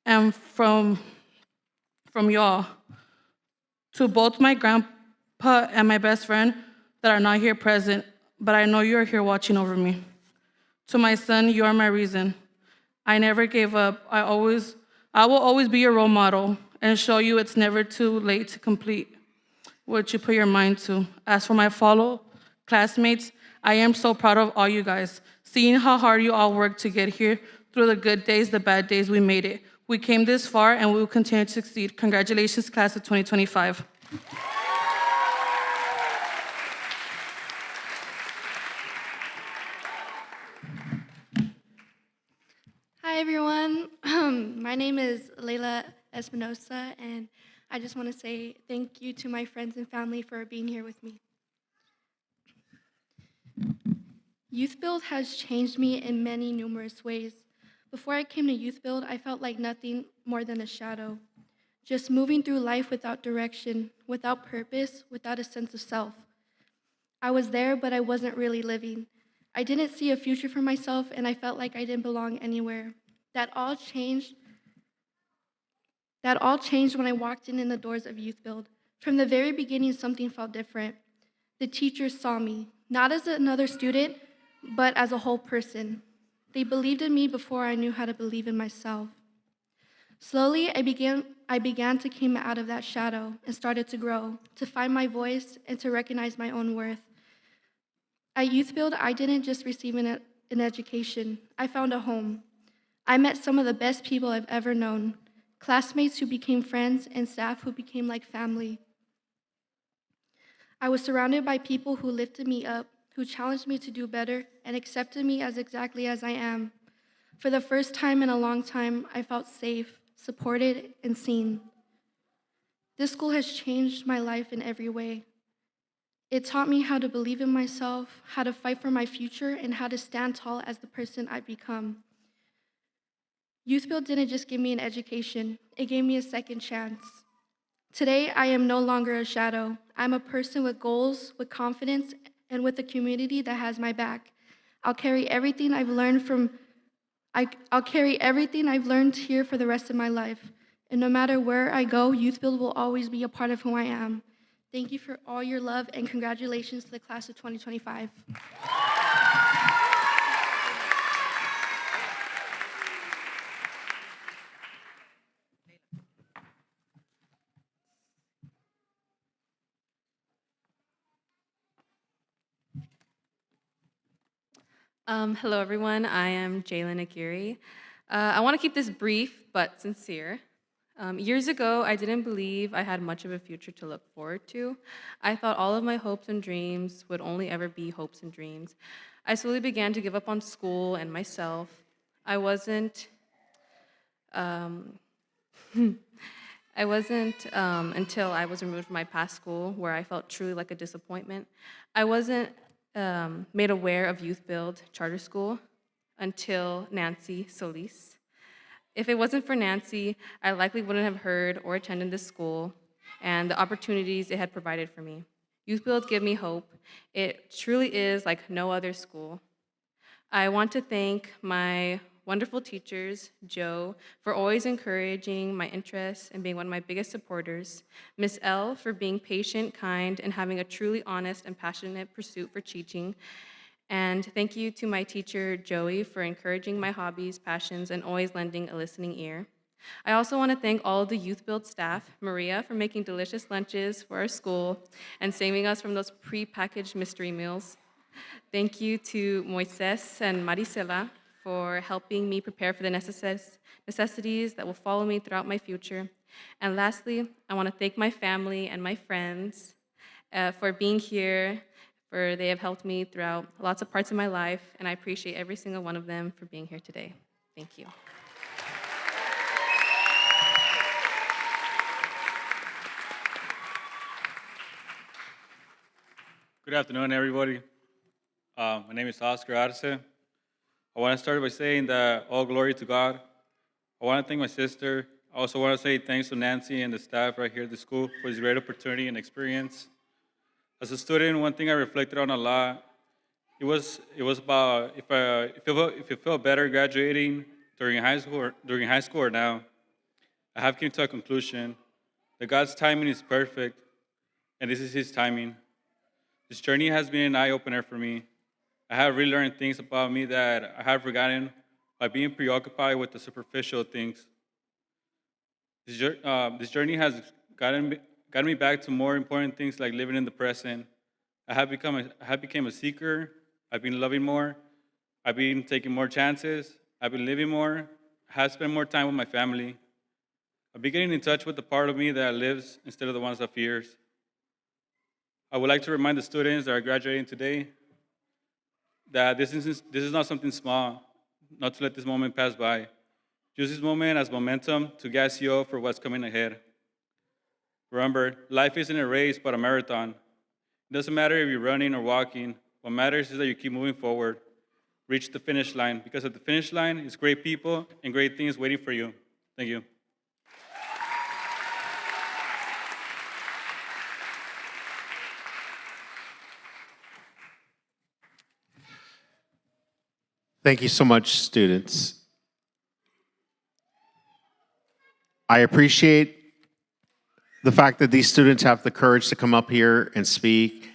And from y'all, to both my grandpa and my best friend that are not here present, but I know you're here watching over me. To my son, you are my reason. I never gave up. I will always be your role model and show you it's never too late to complete what you put your mind to. As for my fellow classmates, I am so proud of all you guys. Seeing how hard you all worked to get here, through the good days, the bad days, we made it. We came this far and we will continue to succeed. Congratulations, class of 2025. Hi, everyone. My name is Leila Espinosa, and I just want to say thank you to my friends and family for being here with me. Youth Build has changed me in many numerous ways. Before I came to Youth Build, I felt like nothing more than a shadow, just moving through life without direction, without purpose, without a sense of self. I was there, but I wasn't really living. I didn't see a future for myself, and I felt like I didn't belong anywhere. That all changed when I walked in the doors of Youth Build. From the very beginning, something felt different. The teachers saw me, not as another student, but as a whole person. They believed in me before I knew how to believe in myself. Slowly, I began to come out of that shadow and started to grow, to find my voice and to recognize my own worth. At Youth Build, I didn't just receive an education. I found a home. I met some of the best people I've ever known, classmates who became friends and staff who became like family. I was surrounded by people who lifted me up, who challenged me to do better and accepted me as exactly as I am. For the first time in a long time, I felt safe, supported, and seen. This school has changed my life in every way. It taught me how to believe in myself, how to fight for my future, and how to stand tall as the person I've become. Youth Build didn't just give me an education, it gave me a second chance. Today, I am no longer a shadow. I'm a person with goals, with confidence, and with a community that has my back. I'll carry everything I've learned I'll carry everything I've learned here for the rest of my life. And no matter where I go, Youth Build will always be a part of who I am. Thank you for all your love and congratulations to the class of 2025. Hello, everyone. I am Jalen Aguirre. I want to keep this brief but sincere. Years ago, I didn't believe I had much of a future to look forward to. I thought all of my hopes and dreams would only ever be hopes and dreams. I slowly began to give up on school and myself. I wasn't until I was removed from my past school, where I felt truly like a disappointment. I wasn't made aware of Youth Build Charter School until Nancy Solis. If it wasn't for Nancy, I likely wouldn't have heard or attended this school and the opportunities it had provided for me. Youth Build give me hope. It truly is like no other school. I want to thank my wonderful teachers, Joe, for always encouraging my interests and being one of my biggest supporters, Miss L for being patient, kind, and having a truly honest and passionate pursuit for teaching, and thank you to my teacher, Joey, for encouraging my hobbies, passions, and always lending a listening ear. I also want to thank all of the Youth Build staff, Maria for making delicious lunches for our school and saving us from those pre-packaged mystery meals. Thank you to Moises and Maricela for helping me prepare for the necessities that will follow me throughout my future. And lastly, I want to thank my family and my friends for being here, for they have helped me throughout lots of parts of my life, and I appreciate every single one of them for being here today. Thank you. Good afternoon, everybody. My name is Oscar Arce. I want to start by saying that all glory to God. I want to thank my sister. I also want to say thanks to Nancy and the staff right here at the school for this great opportunity and experience. As a student, one thing I reflected on a lot, it was about if it felt better graduating during high school or now. I have come to a conclusion that God's timing is perfect, and this is His timing. This journey has been an eye-opener for me. I have relearned things about me that I have forgotten by being preoccupied with the superficial things. This journey has gotten me back to more important things like living in the present. I have become a seeker. I've been loving more. I've been taking more chances. I've been living more. I have spent more time with my family. I've been getting in touch with the part of me that lives instead of the ones that fears. I would like to remind the students that are graduating today that this is not something small, not to let this moment pass by. Use this moment as momentum to gas you up for what's coming ahead. Remember, life isn't a race, but a marathon. It doesn't matter if you're running or walking. What matters is that you keep moving forward. Reach the finish line, because at the finish line is great people and great things waiting for you. Thank you. Thank you so much, students. I appreciate the fact that these students have the courage to come up here and speak.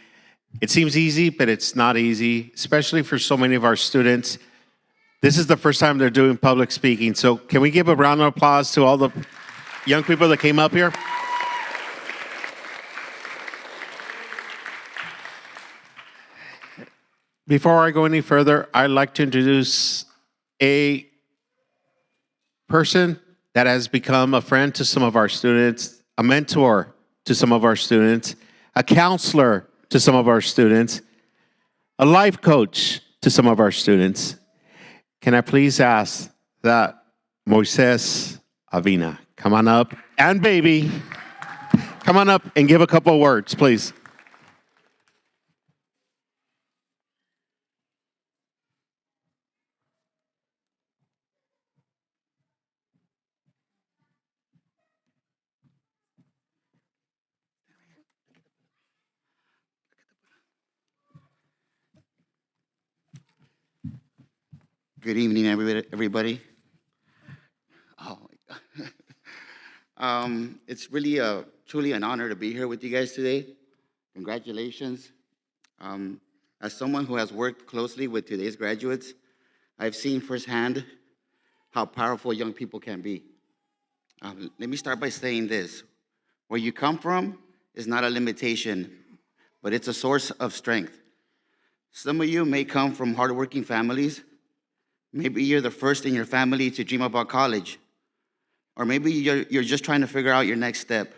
It seems easy, but it's not easy, especially for so many of our students. This is the first time they're doing public speaking, so can we give a round of applause to all the young people that came up here? Before I go any further, I'd like to introduce a person that has become a friend to some of our students, a mentor to some of our students, a counselor to some of our students, a life coach to some of our students. Can I please ask that Moises Avina come on up, and baby, come on up and give a couple of words, please. Good evening, everybody. Oh, my God. It's really truly an honor to be here with you guys today. Congratulations. As someone who has worked closely with today's graduates, I've seen firsthand how powerful young people can be. Let me start by saying this. Where you come from is not a limitation, but it's a source of strength. Some of you may come from hardworking families. Maybe you're the first in your family to dream about college. Or maybe you're just trying to figure out your next step.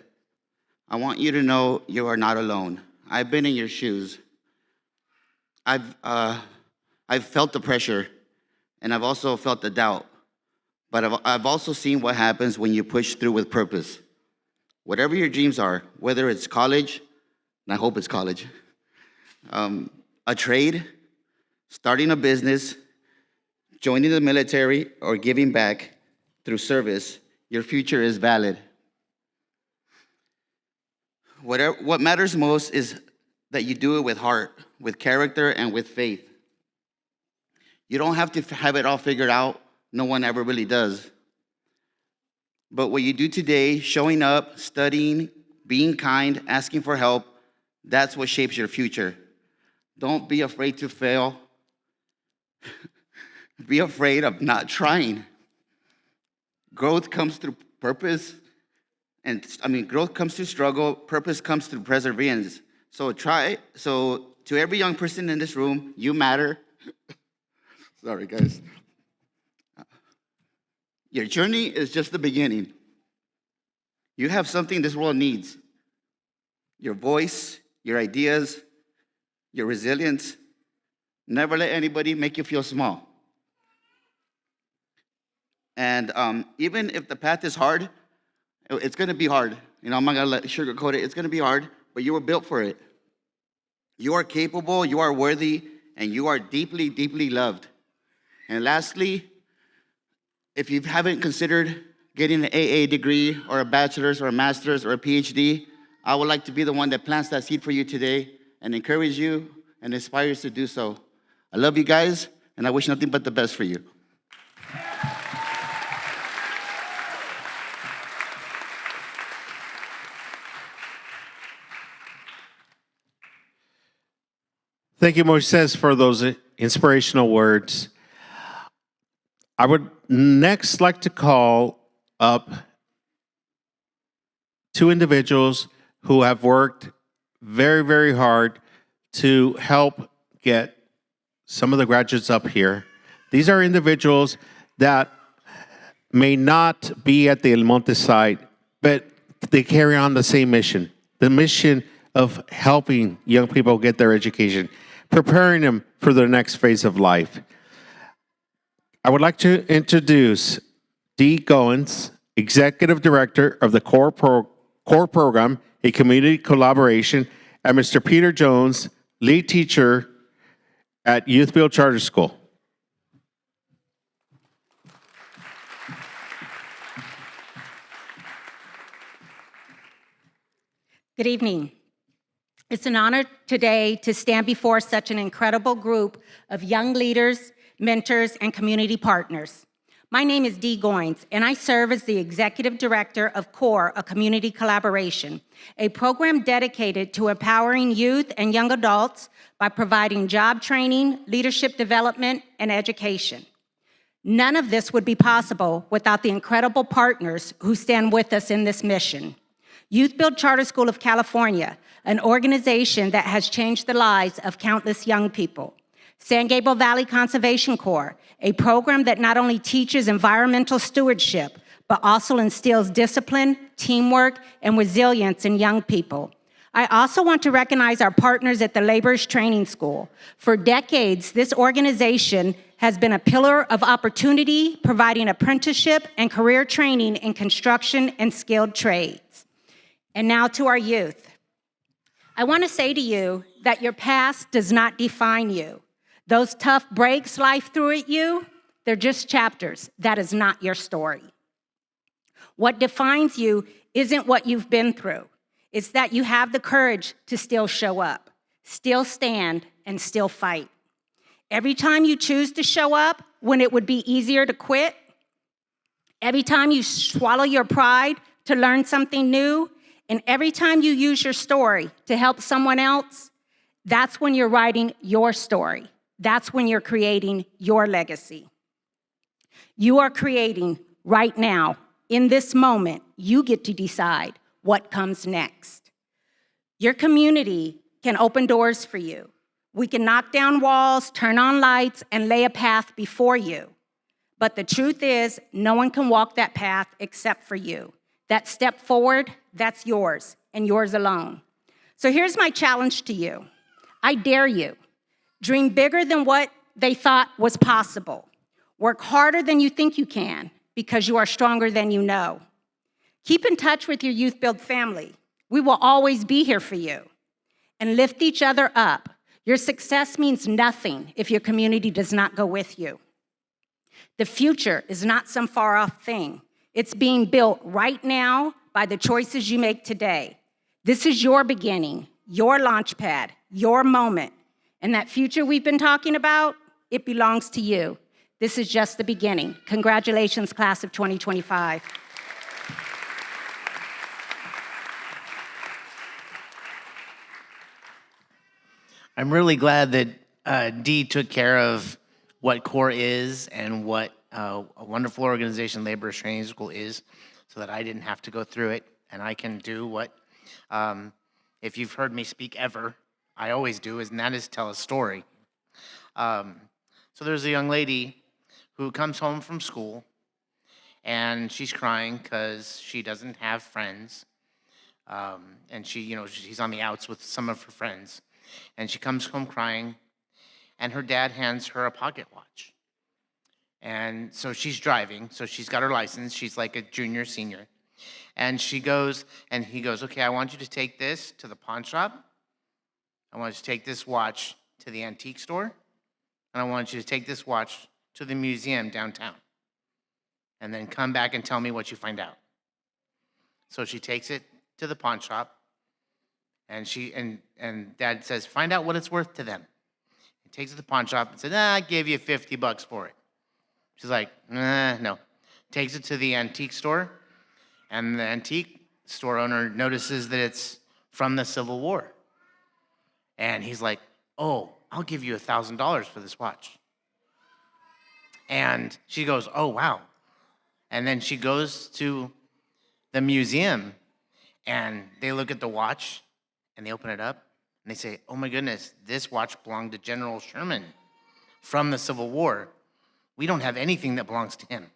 I want you to know you are not alone. I've been in your shoes. I've felt the pressure, and I've also felt the doubt. But I've also seen what happens when you push through with purpose. Whatever your dreams are, whether it's college, and I hope it's college, a trade, starting a business, joining the military, or giving back through service, your future is valid. What matters most is that you do it with heart, with character, and with faith. You don't have to have it all figured out. No one ever really does. But what you do today, showing up, studying, being kind, asking for help, that's what shapes your future. Don't be afraid to fail. Be afraid of not trying. Growth comes through purpose, growth comes through struggle, purpose comes through perseverance. So to every young person in this room, you matter. Sorry, guys. Your journey is just the beginning. You have something this world needs. Your voice, your ideas, your resilience. Never let anybody make you feel small. And even if the path is hard, it's going to be hard. I'm not going to sugarcoat it. It's going to be hard, but you were built for it. You are capable, you are worthy, and you are deeply, deeply loved. And lastly, if you haven't considered getting an AA degree or a bachelor's or a master's or a PhD, I would like to be the one that plants that seed for you today and encourage you and inspires to do so. I love you guys, and I wish nothing but the best for you. Thank you, Moises, for those inspirational words. I would next like to call up two individuals who have worked very, very hard to help get some of the graduates up here. These are individuals that may not be at the El Monte site, but they carry on the same mission, the mission of helping young people get their education, preparing them for their next phase of life. I would like to introduce Dee Goins, Executive Director of the Core Program, a community collaboration, and Mr. Peter Jones, Lead Teacher at Youthville Charter School. Good evening. It's an honor today to stand before such an incredible group of young leaders, mentors, and community partners. My name is Dee Goins, and I serve as the Executive Director of CORE, a community collaboration, a program dedicated to empowering youth and young adults by providing job training, leadership development, and education. None of this would be possible without the incredible partners who stand with us in this mission. Youthville Charter School of California, an organization that has changed the lives of countless young people. San Gabriel Valley Conservation Corps, a program that not only teaches environmental stewardship, but also instills discipline, teamwork, and resilience in young people. I also want to recognize our partners at the Laborers Training School. For decades, this organization has been a pillar of opportunity, providing apprenticeship and career training in construction and skilled trades. And now to our youth. I want to say to you that your past does not define you. Those tough breaks life threw at you, they're just chapters. That is not your story. What defines you isn't what you've been through. It's that you have the courage to still show up, still stand, and still fight. Every time you choose to show up, when it would be easier to quit? Every time you swallow your pride to learn something new, and every time you use your story to help someone else, that's when you're writing your story. That's when you're creating your legacy. You are creating right now, in this moment, you get to decide what comes next. Your community can open doors for you. We can knock down walls, turn on lights, and lay a path before you. But the truth is, no one can walk that path except for you. That step forward, that's yours, and yours alone. So here's my challenge to you. I dare you. Dream bigger than what they thought was possible. Work harder than you think you can, because you are stronger than you know. Keep in touch with your Youth Build family. We will always be here for you. And lift each other up. Your success means nothing if your community does not go with you. The future is not some far-off thing. It's being built right now by the choices you make today. This is your beginning, your launch pad, your moment. And that future we've been talking about, it belongs to you. This is just the beginning. Congratulations, class of 2025. I'm really glad that Dee took care of what CORE is and what a wonderful organization Laborers Training School is, so that I didn't have to go through it, and I can do what, if you've heard me speak ever, I always do, and that is tell a story. So there's a young lady who comes home from school, and she's crying because she doesn't have friends, and she's on the outs with some of her friends. And she comes home crying, and her dad hands her a pocket watch. And so she's driving, so she's got her license. She's like a junior, senior. And he goes, okay, I want you to take this to the pawn shop. I want you to take this watch to the antique store. And I want you to take this watch to the museum downtown. And then come back and tell me what you find out. So she takes it to the pawn shop. And Dad says, find out what it's worth to them. He takes it to the pawn shop and says, I gave you $50 for it. She's like, no. Takes it to the antique store, and the antique store owner notices that it's from the Civil War. And he's like, oh, I'll give you $1,000 for this watch. And she goes, oh, wow. And then she goes to the museum, and they look at the watch, and they open it up, and they say, oh my goodness, this watch belonged to General Sherman from the Civil War. We don't have anything that belongs to him.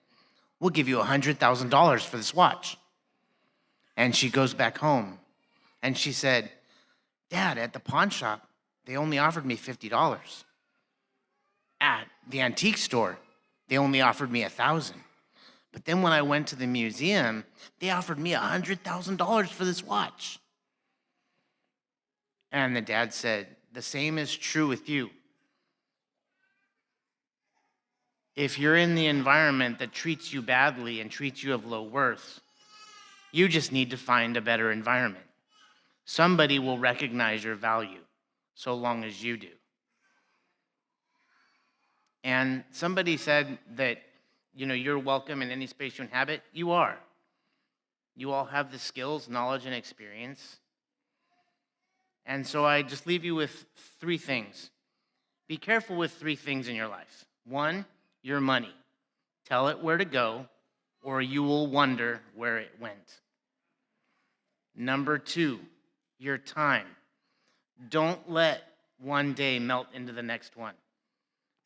We'll give you $100,000 for this watch. And she goes back home, and she said, Dad, at the pawn shop, they only offered me $50. At the antique store, they only offered me $1,000. But then when I went to the museum, they offered me $100,000 for this watch. And the dad said, the same is true with you. If you're in the environment that treats you badly and treats you of low worth, you just need to find a better environment. Somebody will recognize your value so long as you do. And somebody said that, you're welcome in any space you inhabit. You are. You all have the skills, knowledge, and experience. And so I just leave you with 3 things. Be careful with 3 things in your life. 1, your money. Tell it where to go, or you will wonder where it went. Number 2, your time. Don't let one day melt into the next one.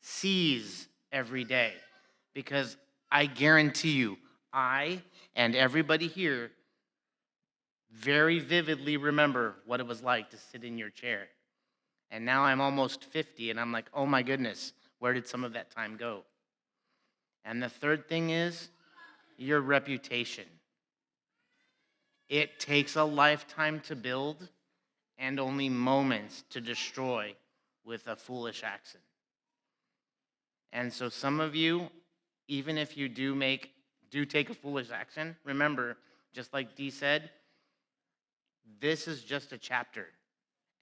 Seize every day, because I guarantee you, I and everybody here very vividly remember what it was like to sit in your chair. And now I'm almost 50, and I'm like, oh my goodness, where did some of that time go? And the third thing is your reputation. It takes a lifetime to build and only moments to destroy with a foolish accent. And so some of you, even if you do take a foolish action, remember, just like Dee said, this is just a chapter.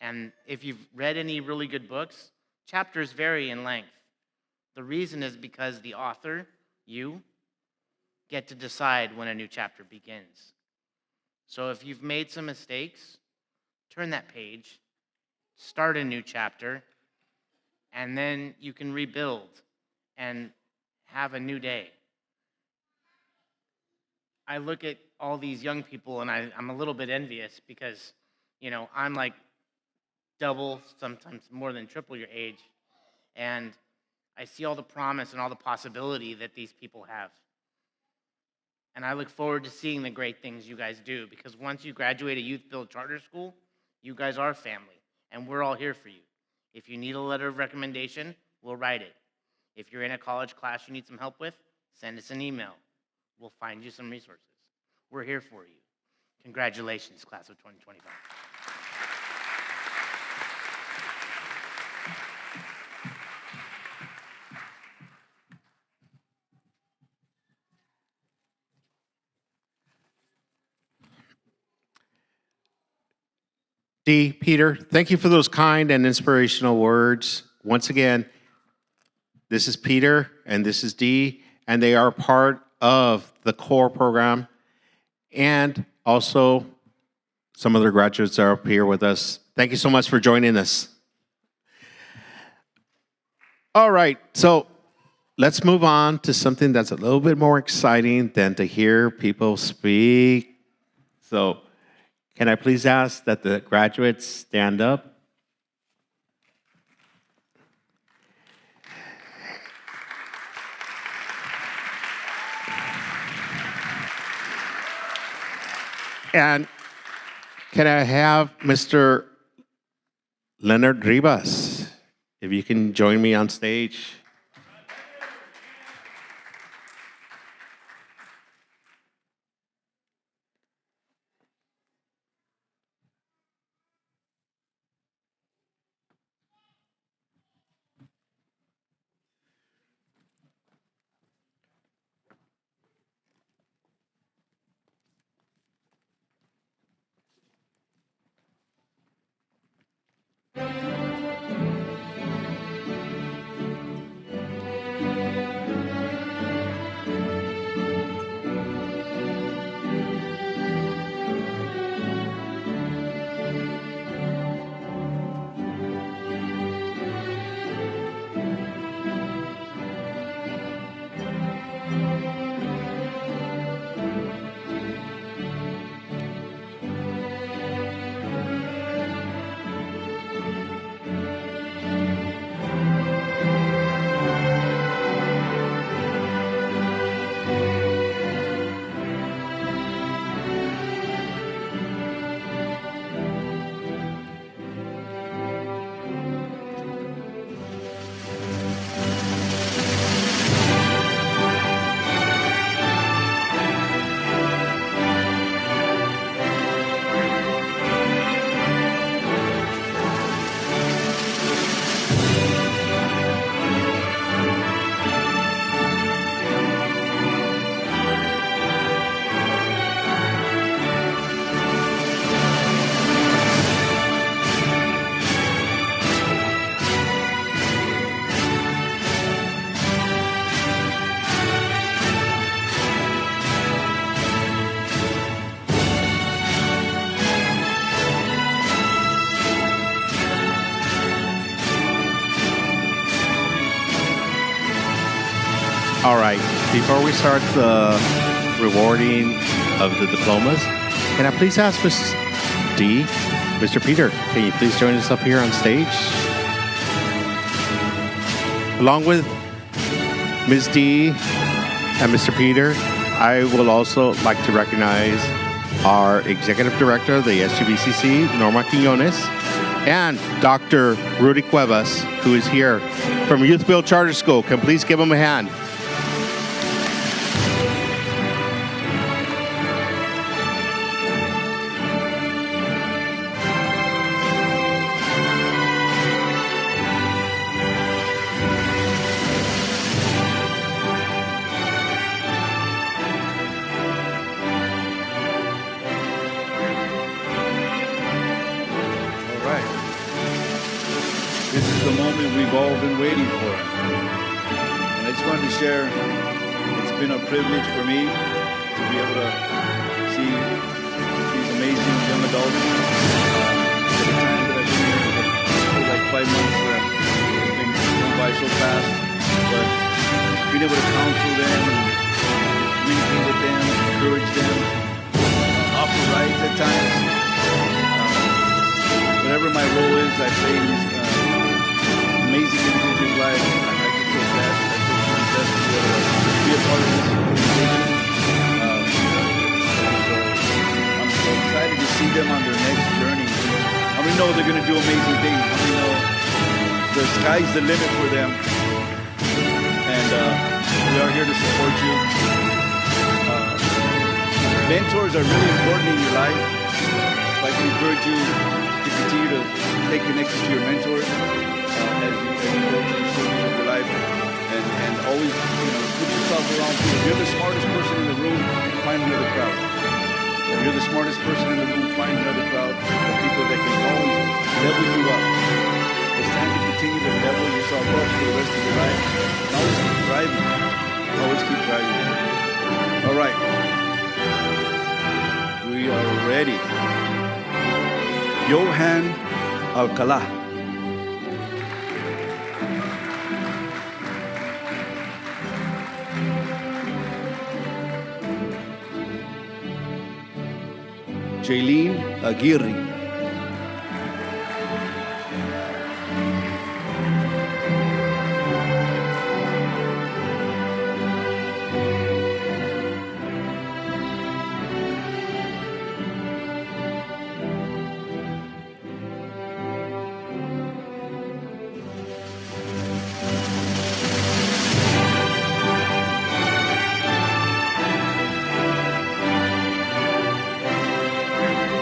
And if you've read any really good books, chapters vary in length. The reason is because the author, you, get to decide when a new chapter begins. So if you've made some mistakes, turn that page, start a new chapter, and then you can rebuild and have a new day. I look at all these young people and I'm a little bit envious because, I'm like double, sometimes more than triple your age. And I see all the promise and all the possibility that these people have. And I look forward to seeing the great things you guys do, because once you graduate a Youth Build Charter School, you guys are family, and we're all here for you. If you need a letter of recommendation, we'll write it. If you're in a college class you need some help with, send us an email. We'll find you some resources. We're here for you. Congratulations, class of 2025. Dee, Peter, thank you for those kind and inspirational words. Once again, this is Peter and this is Dee, and they are part of the core program. And also, some other graduates are up here with us. Thank you so much for joining us. All right, so let's move on to something that's a little bit more exciting than to hear people speak. So, can I please ask that the graduates stand up? And can I have Mr. Leonard Rivas, if you can join me on stage? All right, before we start the rewarding of the diplomas, can I please ask Ms. D, Mr. Peter, can you please join us up here on stage? Along with Ms. D and Mr. Peter, I will also like to recognize our Executive Director of the SGVCC, Norma Quiñones, and Dr. Rudy Cuevas, who is here from Youth Build Charter School. Can please give him a hand? This is the moment we've all been waiting for. wanted to share, it's been a privilege for me to be able to see these amazing young adults. For the time that I've been here, for like 5 months, it's been going by so fast, but being able to counsel them and communicate with them, encourage them, offer rides at times. Whatever my role is, I play in these amazing individuals' lives. I just feel blessed. I feel truly blessed to be a part of this organization. So I'm so excited to see them on their next journey. How many know they're going to do amazing things? How many know the sky's the limit for them? And we are here to support you. Mentors are really important in your life. I can encourage you to continue to stay connected to your mentors as you go through the stages of your life, and always, put yourself around people. If you're the smartest person in the room, find another crowd. If you're the smartest person in the room, find another crowd of people that can always level you up. It's time to continue to level yourself up for the rest of your life, and always keep thriving. Always keep thriving. All right. We are ready. Johan Alcalá. Jaylene Aguirre.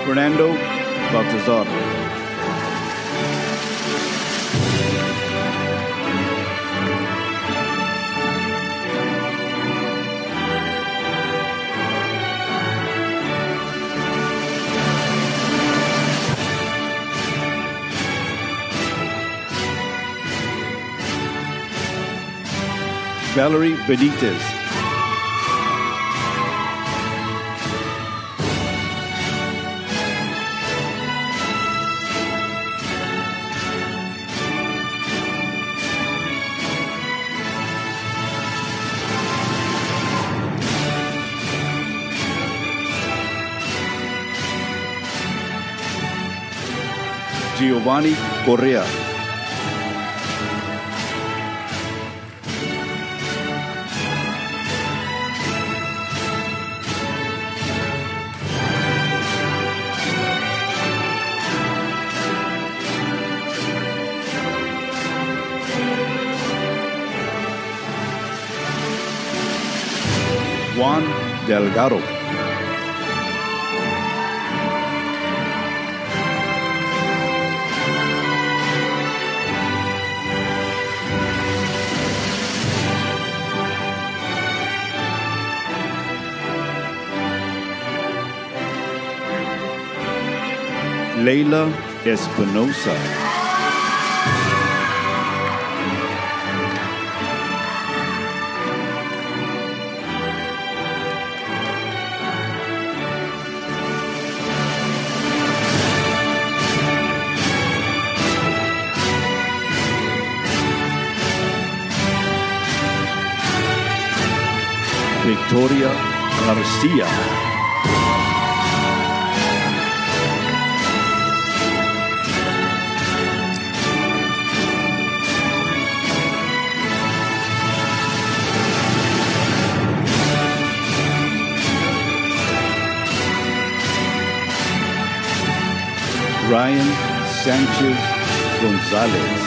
Fernando Baltazar. Valerie Benitez. Giovanni Correa. Juan Delgado. Leila Espinosa. Victoria Garcia. Ryan Sanchez Gonzalez.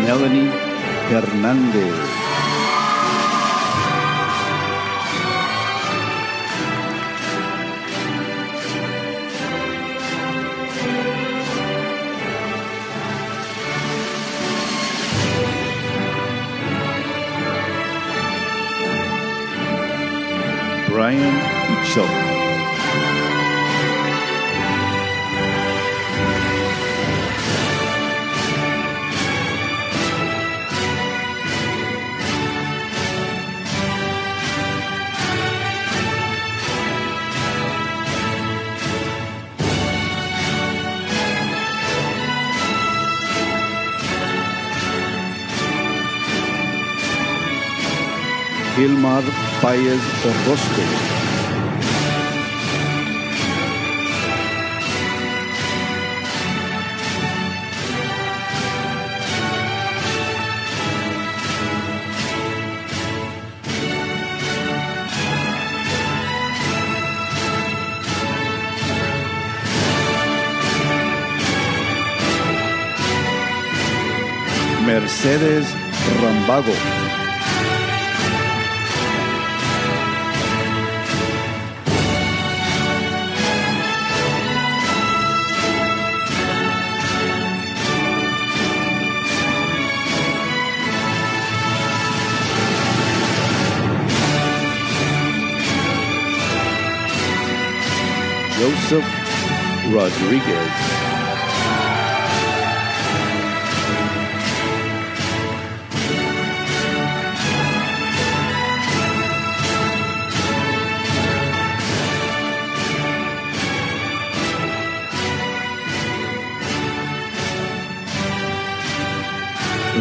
Melanie Hernandez. Brian Uchel. Gilmar Paez Orozco. Mercedes Rambago. Joseph Rodriguez.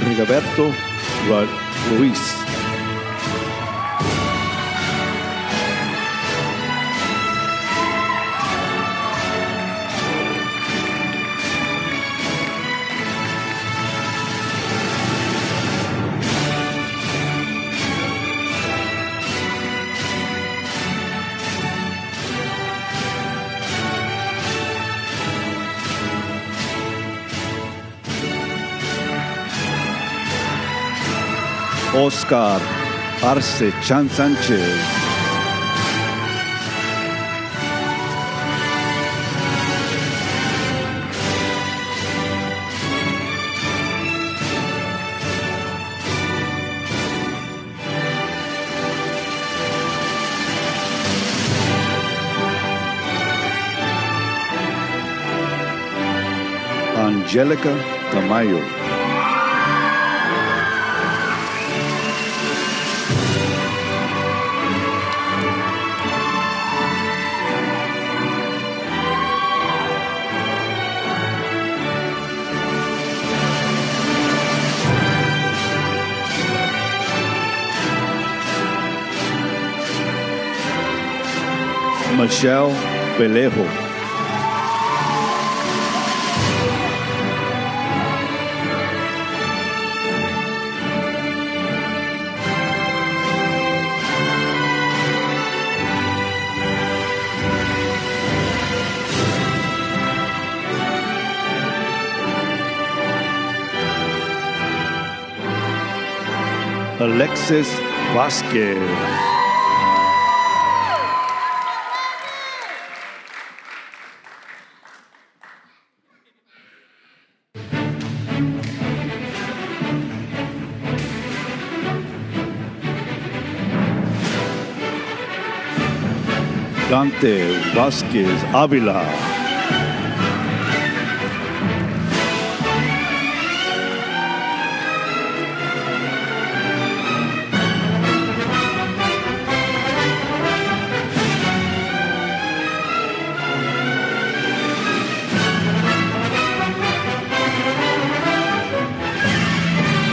Rigoberto Ruiz. Oscar Arce Chan Sánchez. Angelica Tamayo. Michelle Pelejo. Alexis Vasquez. Dante Vasquez Avila.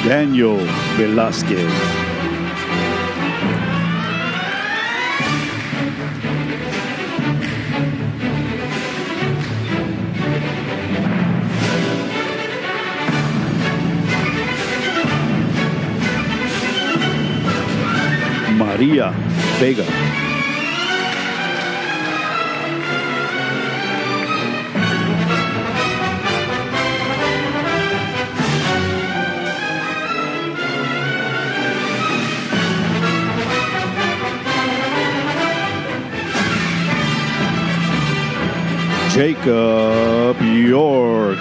Daniel Velasquez. Maria Vega. Jacob York.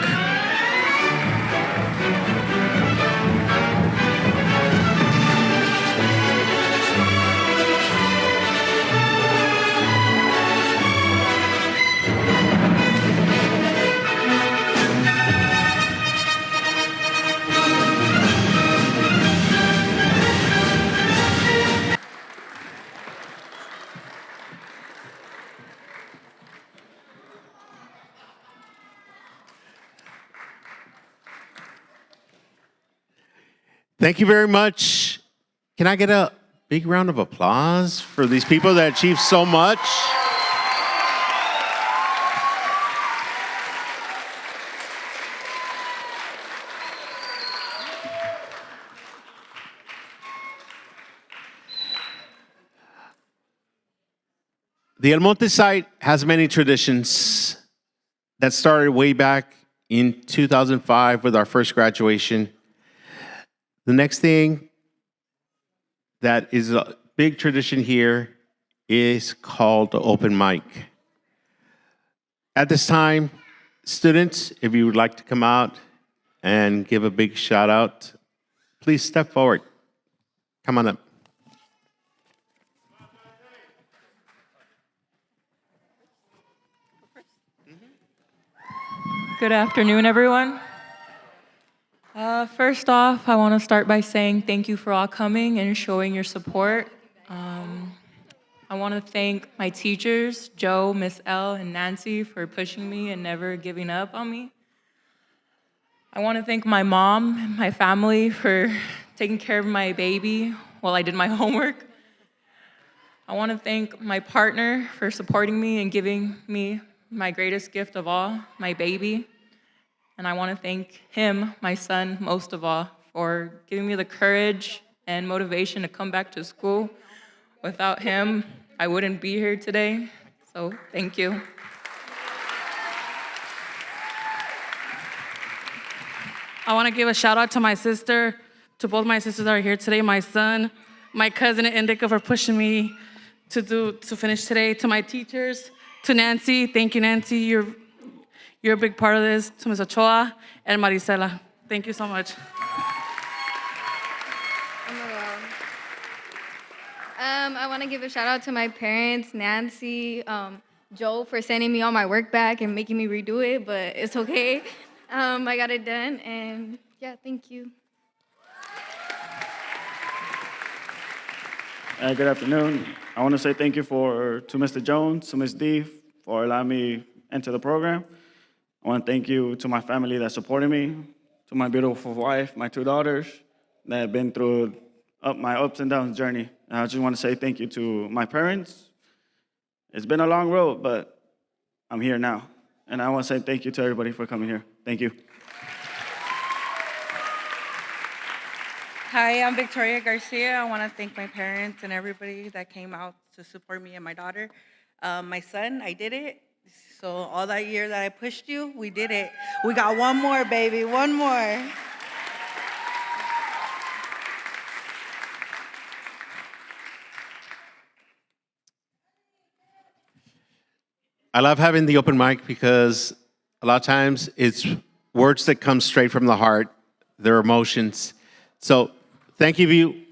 Thank you very much. Can I get a big round of applause for these people that achieved so much? The El Monte site has many traditions that started way back in 2005 with our first graduation. The next thing that is a big tradition here is called the open mic. At this time, students, if you would like to come out and give a big shout out, please step forward. Come on up. Good afternoon, everyone. First off, I want to start by saying thank you for all coming and showing your support. I want to thank my teachers, Joe, Miss L, and Nancy for pushing me and never giving up on me. I want to thank my mom and my family for taking care of my baby while I did my homework. I want to thank my partner for supporting me and giving me my greatest gift of all, my baby. And I want to thank him, my son, most of all, for giving me the courage and motivation to come back to school. Without him, I wouldn't be here today. So thank you. I want to give a shout out to my sister, to both my sisters that are here today, my son, my cousin and Indica for pushing me to finish today, to my teachers, to Nancy. Thank you, Nancy. You're a big part of this. To Ms. Ochoa and Marisela. Thank you so much. I want to give a shout out to my parents, Nancy, Joe for sending me all my work back and making me redo it, but it's okay. I got it done, and yeah, thank you. Good afternoon. I want to say thank you to Mr. Jones, to Ms. D for allowing me enter the program. I want to thank you to my family that supported me, to my beautiful wife, my 2 daughters that have been through my ups and downs journey. And I just want to say thank you to my parents. It's been a long road, but I'm here now. And I want to say thank you to everybody for coming here. Thank you. Hi, I'm Victoria Garcia. I want to thank my parents and everybody that came out to support me and my daughter. My son, I did it. So all that year that I pushed you, we did it. We got one more, baby, one more. I love having the open mic because a lot of times it's words that come straight from the heart, their emotions. So thank you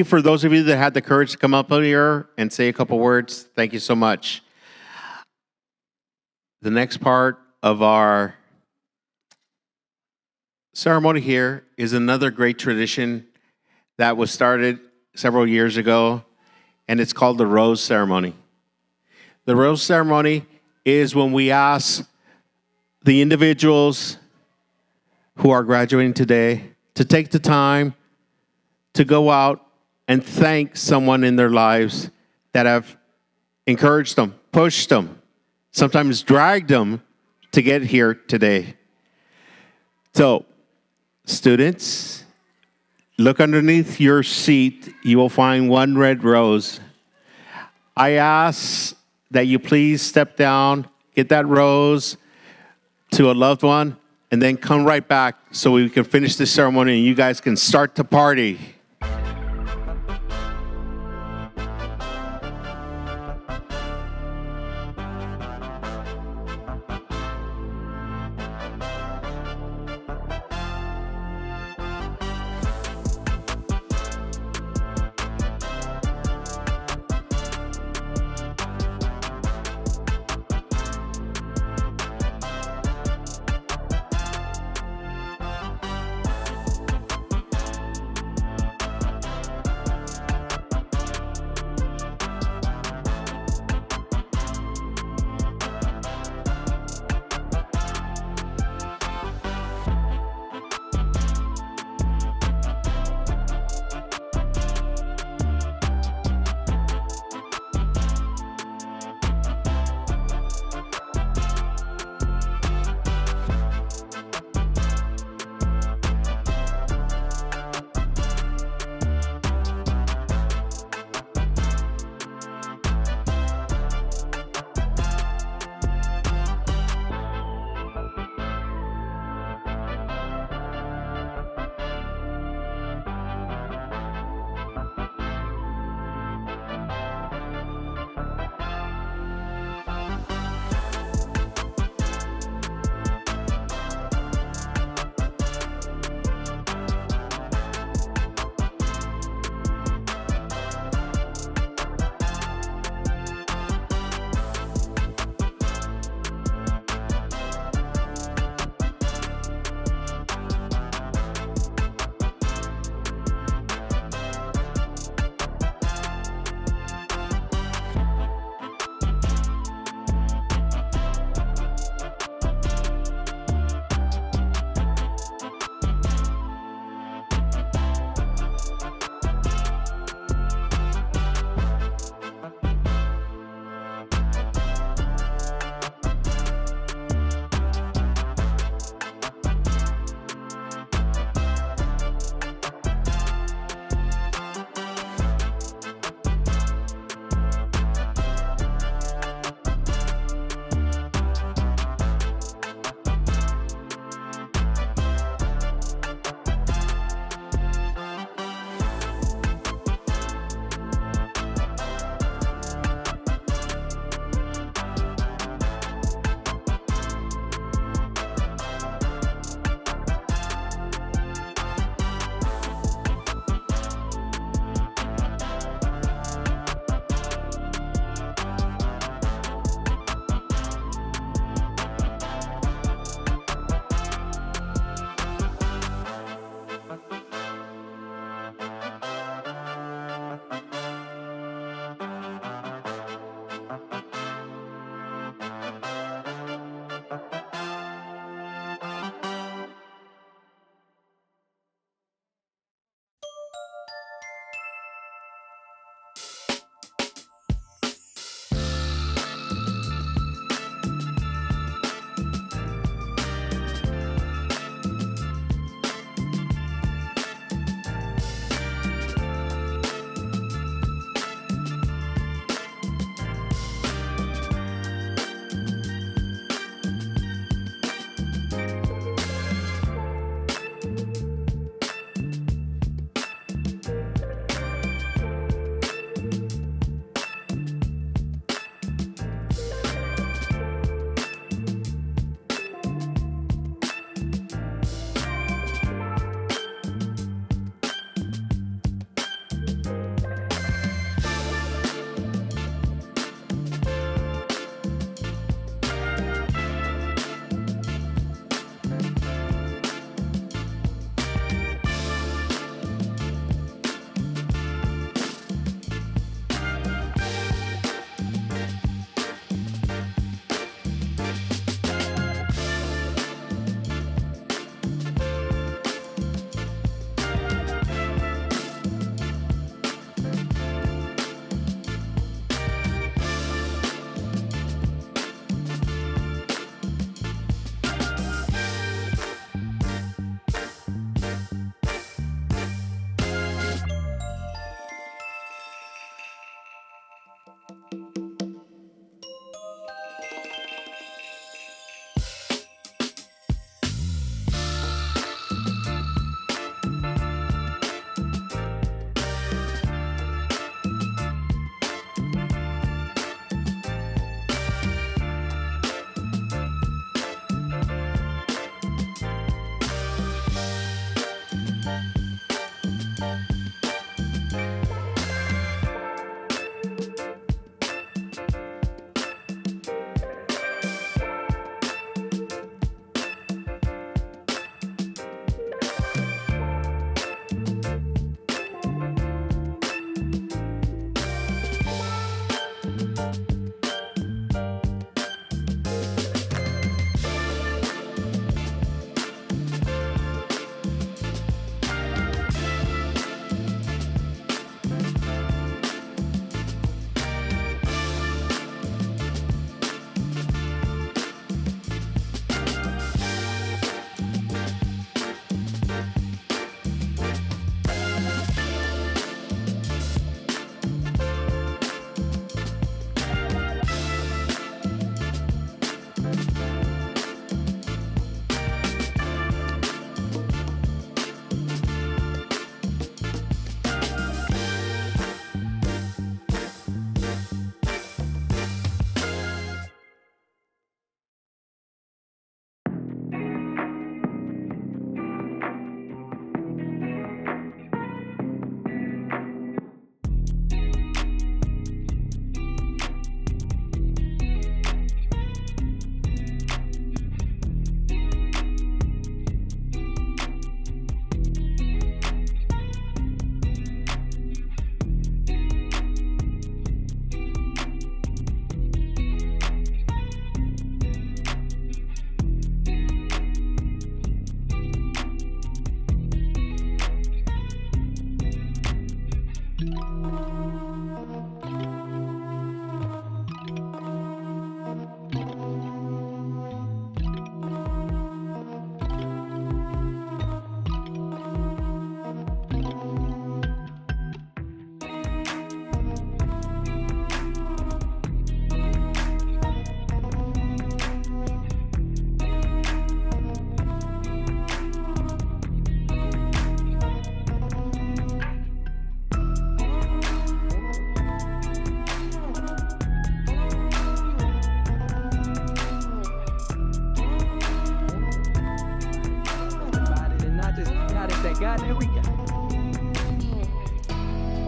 for those of you that had the courage to come up here and say a couple words. Thank you so much. The next part of our ceremony here is another great tradition that was started several years ago, and it's called the Rose Ceremony. The Rose Ceremony is when we ask the individuals who are graduating today to take the time to go out and thank someone in their lives that have encouraged them, pushed them, sometimes dragged them to get here today. So, students, look underneath your seat. You will find one red rose. I ask that you please step down, get that rose to a loved one, and then come right back so we can finish this ceremony and you guys can start to party.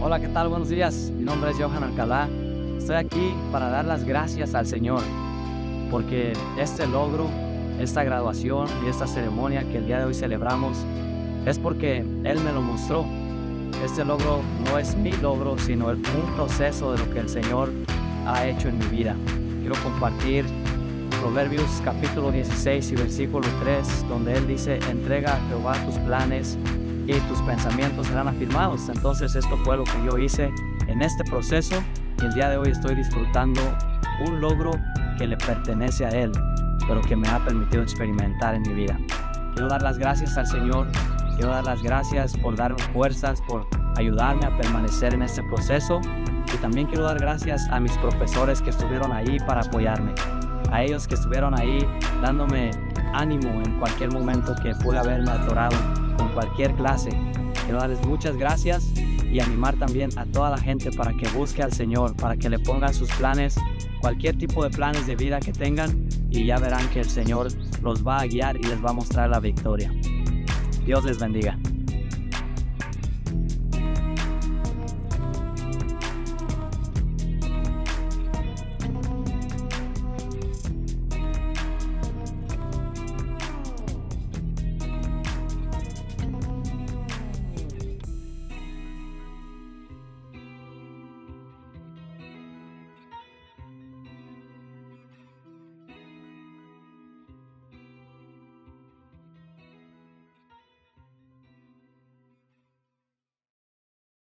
Hola, ¿qué tal? Buenos días. Mi nombre es Johan Alcalá. Estoy aquí para dar las gracias al Señor porque este logro, esta graduación y esta ceremonia que el día de hoy celebramos es porque Él me lo mostró. Este logro no es mi logro, sino un proceso de lo que el Señor ha hecho en mi vida. Quiero compartir Proverbios capítulo 16 y versículo 3, donde Él dice, entrega a Jehová tus planes y tus pensamientos serán afirmados. Entonces esto fue lo que yo hice en este proceso y el día de hoy estoy disfrutando un logro que le pertenece a Él, pero que me ha permitido experimentar en mi vida. Quiero dar las gracias al Señor, quiero dar las gracias por darme fuerzas, por ayudarme a permanecer en este proceso y también quiero dar gracias a mis profesores que estuvieron ahí para apoyarme, a ellos que estuvieron ahí dándome ánimo en cualquier momento que pude haberme atorado con cualquier clase. Quiero darles muchas gracias y animar también a toda la gente para que busque al Señor, para que le pongan sus planes, cualquier tipo de planes de vida que tengan y ya verán que el Señor los va a guiar y les va a mostrar la victoria. Dios les bendiga.